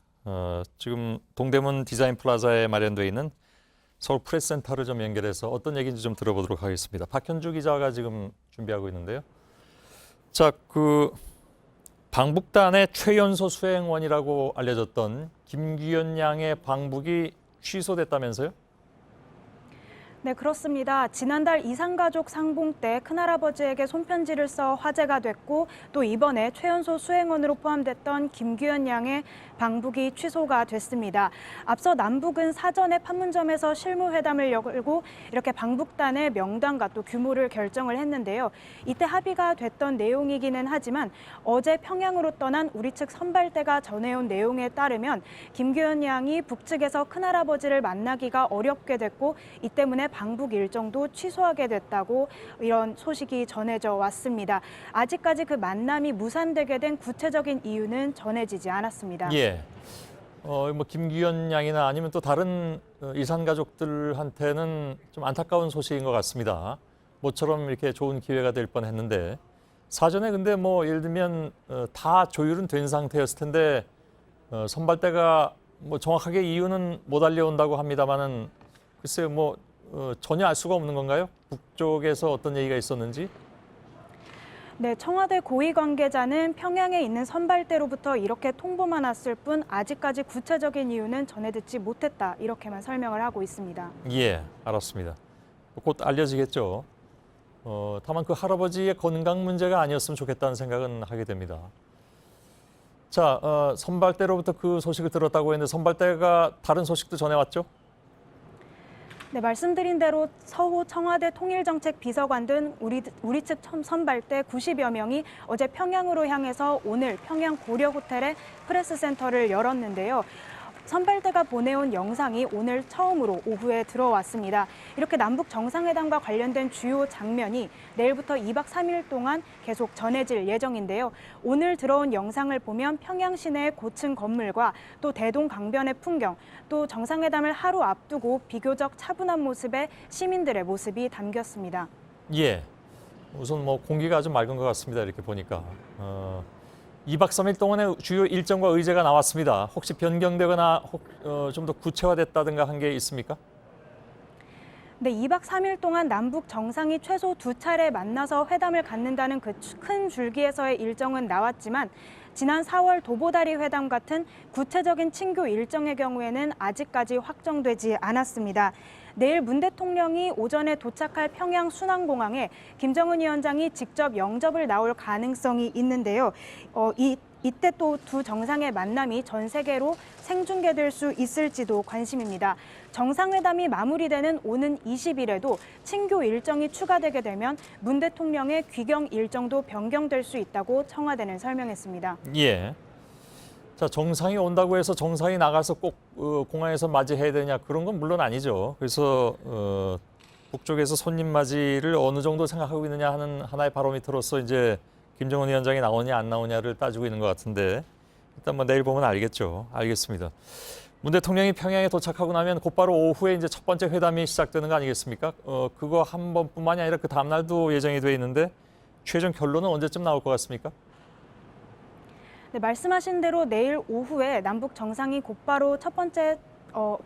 지금 동대문 디자인 플라자에 마련되어 있는 서울 프레스센터를 좀 연결해서 어떤 얘기인지 좀 들어보도록 하겠습니다. 박현주 기자가 지금 준비하고 있는데요. 자, 그 방북단의 최연소 수행원이라고 알려졌던 김규현 양의 방북이 취소됐다면서요? 네, 그렇습니다. 지난달 이산가족 상봉 때 큰할아버지에게 손편지를 써 화제가 됐고 또 이번에 최연소 수행원으로 포함됐던 김규현 양의 방북이 취소가 됐습니다. 앞서 남북은 사전에 판문점에서 실무회담을 열고 이렇게 방북단의 명단과 또 규모를 결정을 했는데요. 이때 합의가 됐던 내용이기는 하지만 어제 평양으로 떠난 우리 측 선발대가 전해온 내용에 따르면 김규현 양이 북측에서 큰할아버지를 만나기가 어렵게 됐고 이 때문에 방북 일정도 취소하게 됐다고 이런 소식이 전해져 왔습니다. 아직까지 그 만남이 무산되게 된 구체적인 이유는 전해지지 않았습니다. 예. 뭐 김규현 양이나 아니면 또 다른 이산 가족들한테는 좀 안타까운 소식인 것 같습니다. 모처럼 이렇게 좋은 기회가 될 뻔했는데 사전에 근데 뭐 예를 들면 다 조율은 된 상태였을 텐데 선발대가 뭐 정확하게 이유는 못 알려온다고 합니다만은 글쎄요 뭐 전혀 알 수가 없는 건가요? 북쪽에서 어떤 얘기가 있었는지? 네, 청와대 고위 관계자는 평양에 있는 선발대로부터 이렇게 통보만 왔을 뿐 아직까지 구체적인 이유는 전해 듣지 못했다. 이렇게만 설명을 하고 있습니다. 예, 알았습니다. 곧 알려지겠죠. 다만 그 할아버지의 건강 문제가 아니었으면 좋겠다는 생각은 하게 됩니다. 자, 선발대로부터 그 소식을 들었다고 했는데 선발대가 다른 소식도 전해왔죠? 네, 말씀드린 대로 서호 청와대 통일정책 비서관 등 우리 측 선발대 90여 명이 어제 평양으로 향해서 오늘 평양 고려 호텔에 프레스센터를 열었는데요. 선발대가 보내온 영상이 오늘 처음으로 오후에 들어왔습니다. 이렇게 남북 정상회담과 관련된 주요 장면이 내일부터 2박 3일 동안 계속 전해질 예정인데요. 오늘 들어온 영상을 보면 평양 시내의 고층 건물과 또 대동 강변의 풍경, 또 정상회담을 하루 앞두고 비교적 차분한 모습의 시민들의 모습이 담겼습니다. 예. 우선 뭐 공기가 아주 맑은 것 같습니다. 이렇게 보니까. 2박 3일 동안의 주요 일정과 의제가 나왔습니다. 혹시 변경되거나 좀 더 구체화됐다든가 한 게 있습니까? 네, 2박 3일 동안 남북 정상이 최소 2차례 만나서 회담을 갖는다는 그 큰 줄기에서의 일정은 나왔지만 지난 4월 도보다리 회담 같은 구체적인 친교 일정의 경우에는 아직까지 확정되지 않았습니다. 내일 문 대통령이 오전에 도착할 평양 순환공항에 김정은 위원장이 직접 영접을 나올 가능성이 있는데요. 이때 또 두 정상의 만남이 전 세계로 생중계될 수 있을지도 관심입니다. 정상회담이 마무리되는 오는 20일에도 친교 일정이 추가되게 되면 문 대통령의 귀경 일정도 변경될 수 있다고 청와대는 설명했습니다. 예. 자, 정상이 온다고 해서 정상이 나가서 꼭 공항에서 맞이해야 되냐 그런 건 물론 아니죠. 그래서 북쪽에서 손님 맞이를 어느 정도 생각하고 있느냐 하는 하나의 바로미터로서 이제 김정은 위원장이 나오냐 안 나오냐를 따지고 있는 것 같은데 일단 뭐 내일 보면 알겠죠. 알겠습니다. 문 대통령이 평양에 도착하고 나면 곧바로 오후에 이제 첫 번째 회담이 시작되는 거 아니겠습니까? 그거 한 번뿐만이 아니라 그 다음 날도 예정이 돼 있는데 최종 결론은 언제쯤 나올 것 같습니까? 네, 말씀하신 대로 내일 오후에 남북 정상이 곧바로 첫 번째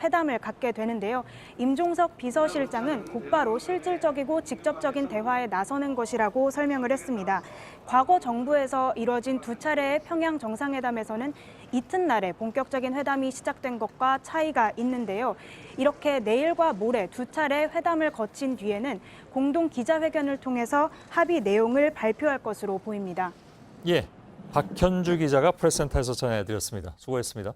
회담을 갖게 되는데요. 임종석 비서실장은 곧바로 실질적이고 직접적인 대화에 나서는 것이라고 설명을 했습니다. 과거 정부에서 이뤄진 2차례의 평양 정상회담에서는 이튿날에 본격적인 회담이 시작된 것과 차이가 있는데요. 이렇게 내일과 모레 2차례 회담을 거친 뒤에는 공동 기자회견을 통해서 합의 내용을 발표할 것으로 보입니다. 예. 박현주 기자가 프레스센터에서 전해드렸습니다. 수고했습니다.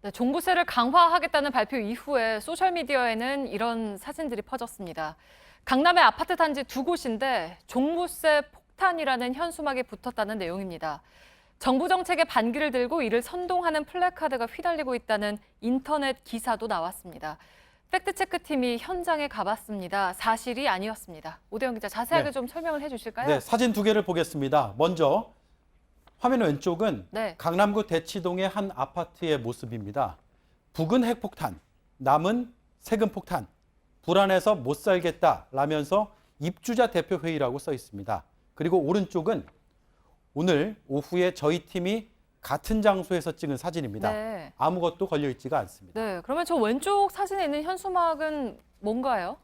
네, 종부세를 강화하겠다는 발표 이후에 소셜미디어에는 이런 사진들이 퍼졌습니다. 강남의 아파트 단지 2곳인데 종부세 폭탄이라는 현수막이 붙었다는 내용입니다. 정부 정책의 반기를 들고 이를 선동하는 플래카드가 휘날리고 있다는 인터넷 기사도 나왔습니다. 팩트체크팀이 현장에 가봤습니다. 사실이 아니었습니다. 오대영 기자 자세하게 좀 설명을 해주실까요? 네, 사진 2개를 보겠습니다. 먼저 화면 왼쪽은 강남구 대치동의 한 아파트의 모습입니다. 북은 핵폭탄, 남은 세금 폭탄, 불안해서 못 살겠다라면서 입주자 대표회의라고 써 있습니다. 그리고 오른쪽은 오늘 오후에 저희 팀이 같은 장소에서 찍은 사진입니다. 네. 아무것도 걸려 있지가 않습니다. 네, 그러면 저 왼쪽 사진에 있는 현수막은 뭔가요?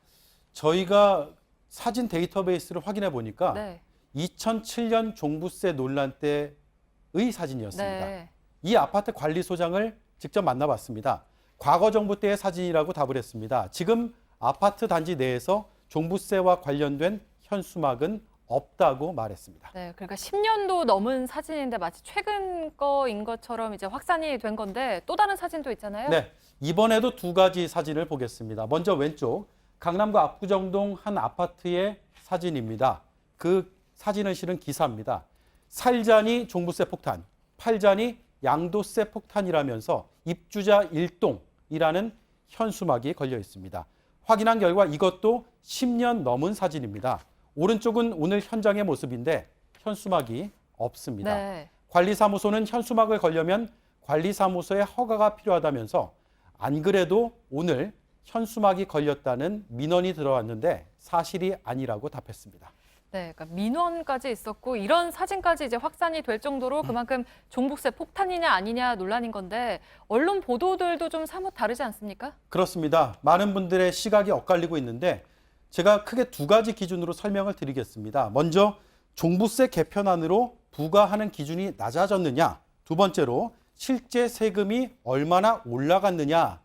저희가 사진 데이터베이스를 확인해 보니까 네. 2007년 종부세 논란 때의 사진이었습니다. 네. 이 아파트 관리소장을 직접 만나봤습니다. 과거 정부 때의 사진이라고 답을 했습니다. 지금 아파트 단지 내에서 종부세와 관련된 현수막은 없다고 말했습니다. 네, 그러니까 10년도 넘은 사진인데 마치 최근 거인 것처럼 이제 확산이 된 건데 또 다른 사진도 있잖아요. 네, 이번에도 두 가지 사진을 보겠습니다. 먼저 왼쪽 강남구 압구정동 한 아파트의 사진입니다. 그 사진을 실은 기사입니다. 살자니 종부세 폭탄, 팔자니 양도세 폭탄이라면서 입주자 일동이라는 현수막이 걸려 있습니다. 확인한 결과 이것도 10년 넘은 사진입니다. 오른쪽은 오늘 현장의 모습인데 현수막이 없습니다. 네. 관리사무소는 현수막을 걸려면 관리사무소의 허가가 필요하다면서 안 그래도 오늘 현수막이 걸렸다는 민원이 들어왔는데 사실이 아니라고 답했습니다. 네, 그러니까 민원까지 있었고 이런 사진까지 이제 확산이 될 정도로 그만큼 종부세 폭탄이냐 아니냐 논란인 건데 언론 보도들도 좀 사뭇 다르지 않습니까? 그렇습니다. 많은 분들의 시각이 엇갈리고 있는데 제가 크게 두 가지 기준으로 설명을 드리겠습니다. 먼저 종부세 개편안으로 부과하는 기준이 낮아졌느냐, 두 번째로 실제 세금이 얼마나 올라가느냐입니다.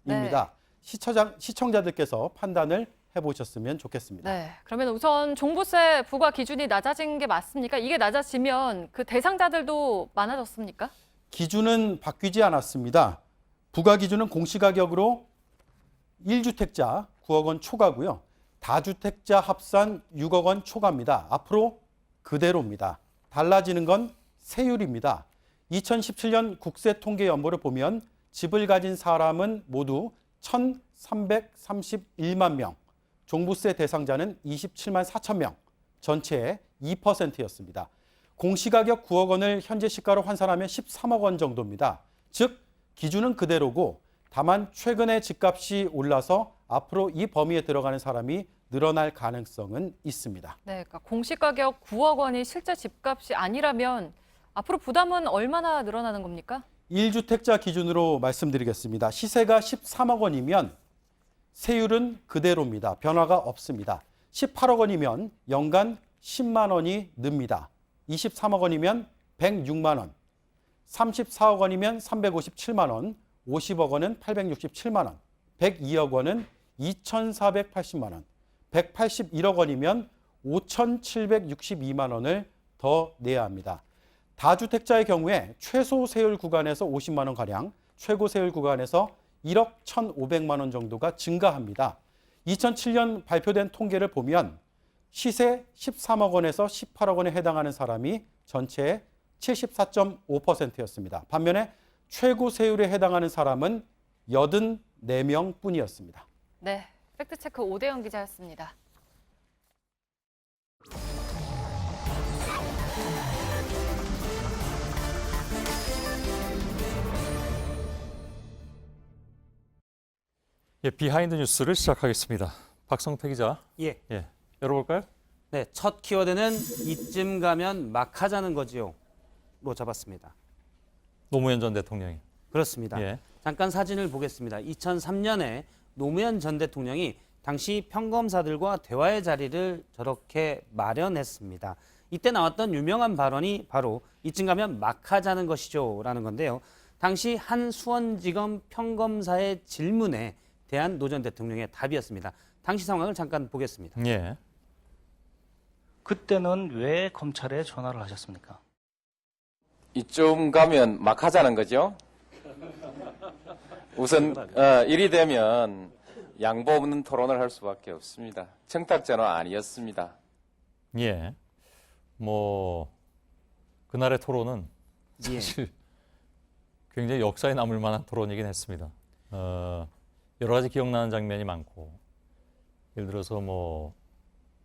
네. 시청자들께서 판단을 해보셨으면 좋겠습니다. 네, 그러면 우선 종부세 부과 기준이 낮아진 게 맞습니까? 이게 낮아지면 그 대상자들도 많아졌습니까? 기준은 바뀌지 않았습니다. 부과 기준은 공시가격으로 1주택자 9억 원 초과고요. 다주택자 합산 6억 원 초과입니다. 앞으로 그대로입니다. 달라지는 건 세율입니다. 2017년 국세통계연보를 보면 집을 가진 사람은 모두 1,331만 명, 종부세 대상자는 27만 4천 명, 전체의 2%였습니다. 공시가격 9억 원을 현재 시가로 환산하면 13억 원 정도입니다. 즉 기준은 그대로고 다만 최근에 집값이 올라서 앞으로 이 범위에 들어가는 사람이 늘어날 가능성은 있습니다. 네, 그러니까 공시가격 9억 원이 실제 집값이 아니라면 앞으로 부담은 얼마나 늘어나는 겁니까? 1주택자 기준으로 말씀드리겠습니다. 시세가 13억 원이면 세율은 그대로입니다. 변화가 없습니다. 18억 원이면 연간 10만 원이 늡니다. 23억 원이면 106만 원, 34억 원이면 357만 원, 50억 원은 867만 원, 102억 원은 2,480만 원, 181억 원이면 5,762만 원을 더 내야 합니다. 다주택자의 경우에 최소 세율 구간에서 50만 원가량, 최고 세율 구간에서 1억 1,500만 원 정도가 증가합니다. 2007년 발표된 통계를 보면 시세 13억 원에서 18억 원에 해당하는 사람이 전체의 74.5%였습니다. 반면에 최고 세율에 해당하는 사람은 84명 뿐이었습니다. 네, 팩트체크 오대영 기자였습니다. 예, 비하인드 뉴스를 시작하겠습니다. 박성태 기자. 예. 열어볼까요? 네, 첫 키워드는 이쯤 가면 막 하자는 거지요. 로 잡았습니다. 노무현 전 대통령이. 그렇습니다. 예. 잠깐 사진을 보겠습니다. 2003년에 노무현 전 대통령이 당시 평검사들과 대화의 자리를 저렇게 마련했습니다. 이때 나왔던 유명한 발언이 바로 이쯤 가면 막 하자는 것이죠 라는 건데요. 당시 한 수원지검 평검사의 질문에 대한 노 전 대통령의 답이었습니다. 당시 상황을 잠깐 보겠습니다. 예. 그때는 왜 검찰에 전화를 하셨습니까? 이쯤 가면 막 하자는 거죠. 우선 일이 되면 양보 없는 토론을 할 수밖에 없습니다. 청탁전화 아니었습니다. 예. 그날의 토론은 사실 굉장히 역사에 남을 만한 토론이긴 했습니다. 여러 가지 기억나는 장면이 많고, 예를 들어서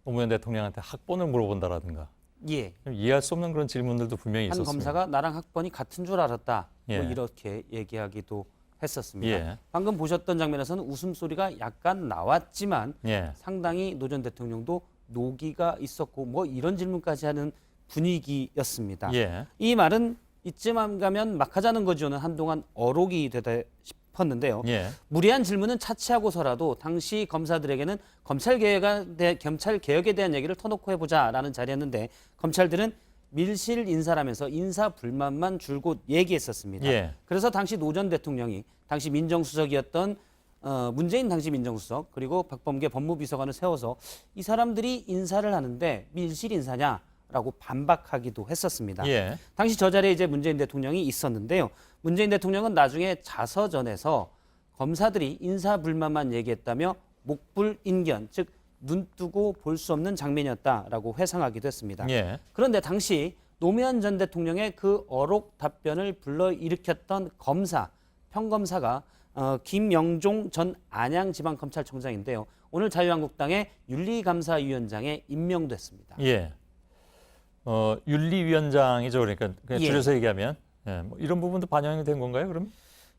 노무현 대통령한테 학번을 물어본다라든가, 예. 이해할 수 없는 그런 질문들도 분명히 한 있었습니다. 검사가 나랑 학번이 같은 줄 알았다. 예. 이렇게 얘기하기도 했었습니다. 예. 방금 보셨던 장면에서는 웃음소리가 약간 나왔지만 예. 상당히 노 전 대통령도 노기가 있었고 뭐 이런 질문까지 하는 분위기였습니다. 예. 이 말은 이쯤 가면 막 하자는 거죠는 한동안 어록이 되다 싶었는데요. 예. 무리한 질문은 차치하고서라도 당시 검사들에게는 검찰 개혁에 대한 얘기를 터놓고 해보자라는 자리였는데 검찰들은 밀실 인사라면서 인사 불만만 줄곧 얘기했었습니다. 예. 그래서 당시 노 전 대통령이 당시 민정수석이었던 문재인 당시 민정수석 그리고 박범계 법무비서관을 세워서 이 사람들이 인사를 하는데 밀실 인사냐라고 반박하기도 했었습니다. 예. 당시 저 자리에 이제 문재인 대통령이 있었는데요. 문재인 대통령은 나중에 자서전에서 검사들이 인사 불만만 얘기했다며 목불인견, 즉 눈뜨고 볼 수 없는 장면이었다라고 회상하기도 했습니다. 예. 그런데 당시 노무현 전 대통령의 그 어록 답변을 불러일으켰던 검사, 평검사가 김영종 전 안양지방검찰청장인데요. 오늘 자유한국당의 윤리감사위원장에 임명됐습니다. 예. 윤리위원장이죠. 그러니까 그냥 예. 줄여서 얘기하면 뭐 이런 부분도 반영이 된 건가요, 그럼?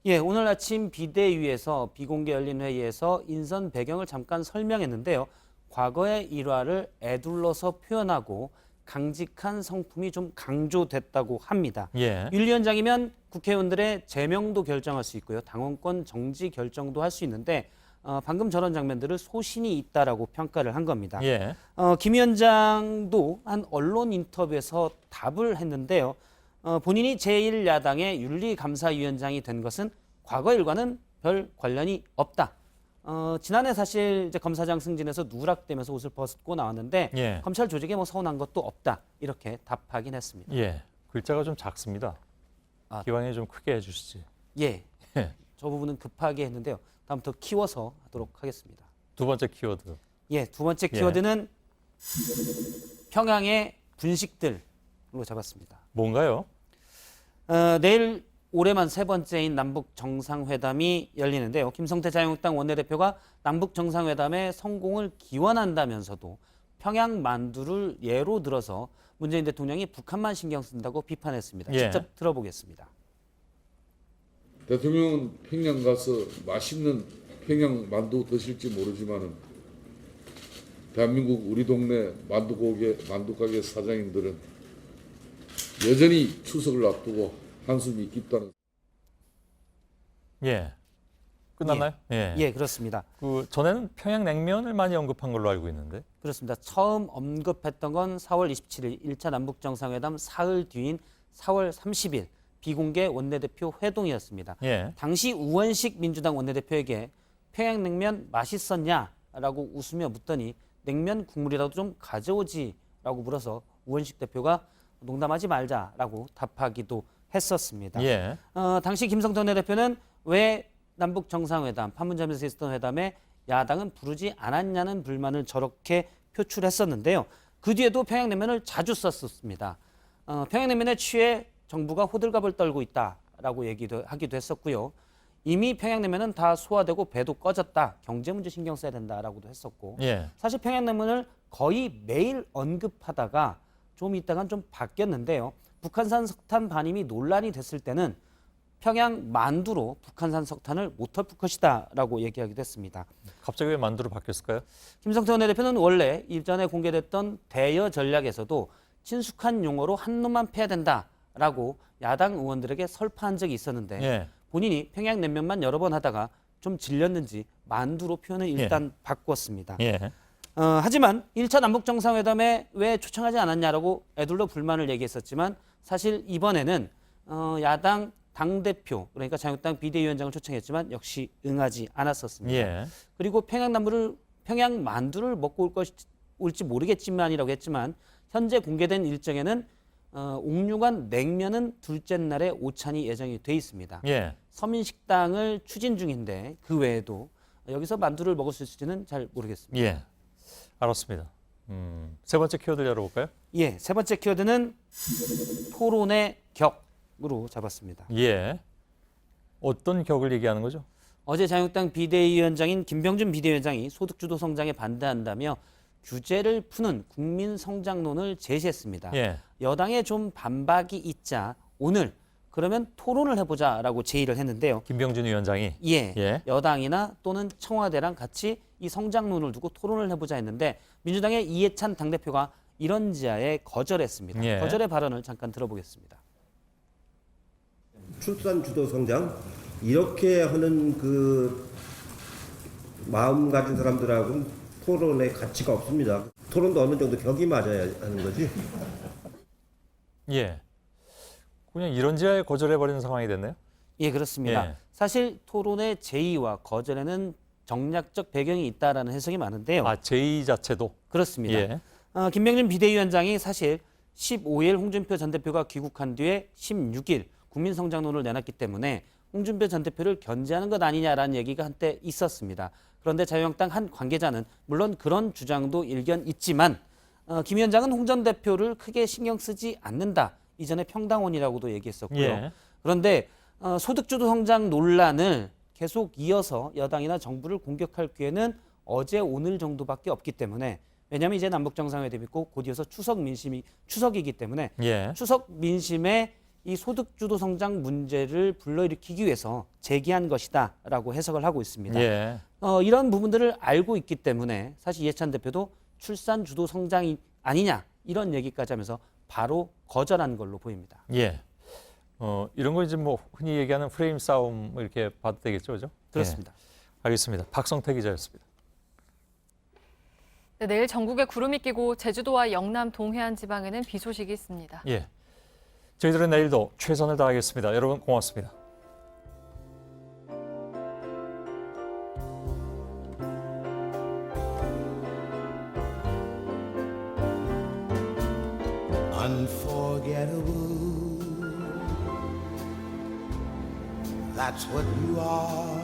예, 오늘 아침 비대위에서 비공개 열린 회의에서 인선 배경을 잠깐 설명했는데요. 과거의 일화를 에둘러서 표현하고 강직한 성품이 좀 강조됐다고 합니다. 예. 윤리위원장이면 국회의원들의 제명도 결정할 수 있고요. 당원권 정지 결정도 할 수 있는데 방금 저런 장면들을 소신이 있다라고 평가를 한 겁니다. 예. 김 위원장도 한 언론 인터뷰에서 답을 했는데요. 본인이 제1야당의 윤리감사위원장이 된 것은 과거 일과는 별 관련이 없다. 지난해 사실 이제 검사장 승진해서 누락되면서 옷을 벗고 나왔는데 예. 검찰 조직에 뭐 서운한 것도 없다. 이렇게 답하긴 했습니다. 예. 글자가 좀 작습니다. 기왕에 좀 크게 해주시지. 예. 예. 저 부분은 급하게 했는데요. 다음부터 키워서 하도록 하겠습니다. 두 번째 키워드. 예, 두 번째 키워드는 평양의 분식들로 잡았습니다. 뭔가요? 내일 올해만 세 번째인 남북 정상회담이 열리는데요. 김성태 자유한국당 원내대표가 남북 정상회담의 성공을 기원한다면서도 평양 만두를 예로 들어서 문재인 대통령이 북한만 신경 쓴다고 비판했습니다. 예. 직접 들어보겠습니다. 대통령은 평양 가서 맛있는 평양 만두 드실지 모르지만은 대한민국 우리 동네 만두 가게 사장님들은 여전히 추석을 앞두고 한숨이 깊다는. 예. 끝났나요? 예, 그렇습니다. 그 전에는 평양냉면을 많이 언급한 걸로 알고 있는데. 그렇습니다. 처음 언급했던 건 4월 27일 1차 남북 정상회담 사흘 뒤인 4월 30일 비공개 원내대표 회동이었습니다. 예. 당시 우원식 민주당 원내대표에게 평양냉면 맛있었냐라고 웃으며 묻더니 냉면 국물이라도 좀 가져오지라고 물어서 우원식 대표가 농담하지 말자라고 답하기도 했었습니다. 예. 당시 김성태 원내대표는 왜 남북 정상회담, 판문점에서 있었던 회담에 야당은 부르지 않았냐는 불만을 저렇게 표출했었는데요. 그 뒤에도 평양냉면을 자주 썼습니다. 평양냉면에 취해 정부가 호들갑을 떨고 있다라고 하기도 했었고요. 이미 평양냉면은 다 소화되고 배도 꺼졌다. 경제 문제 신경 써야 된다라고도 했었고. 예. 사실 평양냉면을 거의 매일 언급하다가 좀 있다간 좀 바뀌었는데요. 북한산 석탄 반입이 논란이 됐을 때는 평양 만두로 북한산 석탄을 못 털 것이다라고 얘기하기도 했습니다. 갑자기 왜 만두로 바뀌었을까요? 김성태 원내대표는 원래 이전에 공개됐던 대여 전략에서도 친숙한 용어로 한 놈만 패야 된다라고 야당 의원들에게 설파한 적이 있었는데 예. 본인이 평양냉면만 여러 번 하다가 좀 질렸는지 만두로 표현을 일단 바꿨습니다. 예. 하지만 1차 남북정상회담에 왜 초청하지 않았냐라고 애둘러 불만을 얘기했었지만 사실 이번에는 야당 당대표 그러니까 자유한국당 비대위원장을 초청했지만 역시 응하지 않았었습니다. 예. 그리고 평양 만두를 먹고 올지 모르겠지만이라고 했지만 현재 공개된 일정에는 옥류관 냉면은 둘째 날에 오찬이 예정이 돼 있습니다. 예. 서민식당을 추진 중인데 그 외에도 여기서 만두를 먹을 수 있을지는 잘 모르겠습니다. 예. 알았습니다. 세 번째 키워드 열어볼까요? 예, 세 번째 키워드는 토론의 격으로 잡았습니다. 예. 어떤 격을 얘기하는 거죠? 어제 자유한국당 비대위원장인 김병준 비대위원장이 소득주도 성장에 반대한다며 규제를 푸는 국민 성장론을 제시했습니다. 예. 여당에 좀 반박이 있자 오늘 그러면 토론을 해보자라고 제의를 했는데요. 김병준 위원장이 예, 여당이나 또는 청와대랑 같이 이 성장론을 두고 토론을 해보자 했는데 민주당의 이해찬 당대표가 이런 지하에 거절했습니다. 예. 거절의 발언을 잠깐 들어보겠습니다. 출산 주도 성장 이렇게 하는 그 마음 가진 사람들하고는 토론의 가치가 없습니다. 토론도 어느 정도 격이 맞아야 하는 거지. 예. 그냥 이런 지하에 거절해버리는 상황이 됐네요. 예, 그렇습니다. 예. 사실 토론의 제의와 거절에는 정략적 배경이 있다라는 해석이 많은데요. 아, 제의 자체도? 그렇습니다. 예. 김병준 비대위원장이 사실 15일 홍준표 전 대표가 귀국한 뒤에 16일 국민성장론을 내놨기 때문에 홍준표 전 대표를 견제하는 것 아니냐라는 얘기가 한때 있었습니다. 그런데 자유한국당 한 관계자는 물론 그런 주장도 일견 있지만 김 위원장은 홍 전 대표를 크게 신경 쓰지 않는다. 이전에 평당원이라고도 얘기했었고요. 예. 그런데 소득주도 성장 논란을 계속 이어서 여당이나 정부를 공격할 기회는 어제 오늘 정도밖에 없기 때문에 왜냐하면 이제 남북정상회담이 있고 곧 이어서 추석이기 때문에 예. 추석 민심에 이 소득주도 성장 문제를 불러일으키기 위해서 제기한 것이다라고 해석을 하고 있습니다. 예. 이런 부분들을 알고 있기 때문에 사실 이해찬 대표도 출산 주도 성장이 아니냐 이런 얘기까지 하면서 바로 거절한 걸로 보입니다. 예. 이런 거 이제 뭐 흔히 얘기하는 프레임 싸움 이렇게 봐도 되겠죠, 그죠? 그렇습니다. 예. 알겠습니다. 박성태 기자였습니다. 네, 내일 전국에 구름이 끼고 제주도와 영남 동해안 지방에는 비 소식이 있습니다. 예. 저희들은 내일도 최선을 다하겠습니다. 여러분 고맙습니다. Unforgettable, that's what you are.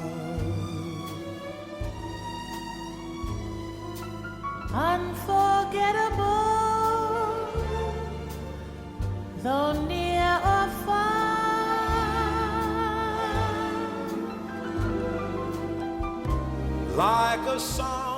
Unforgettable, though near or far. Like a song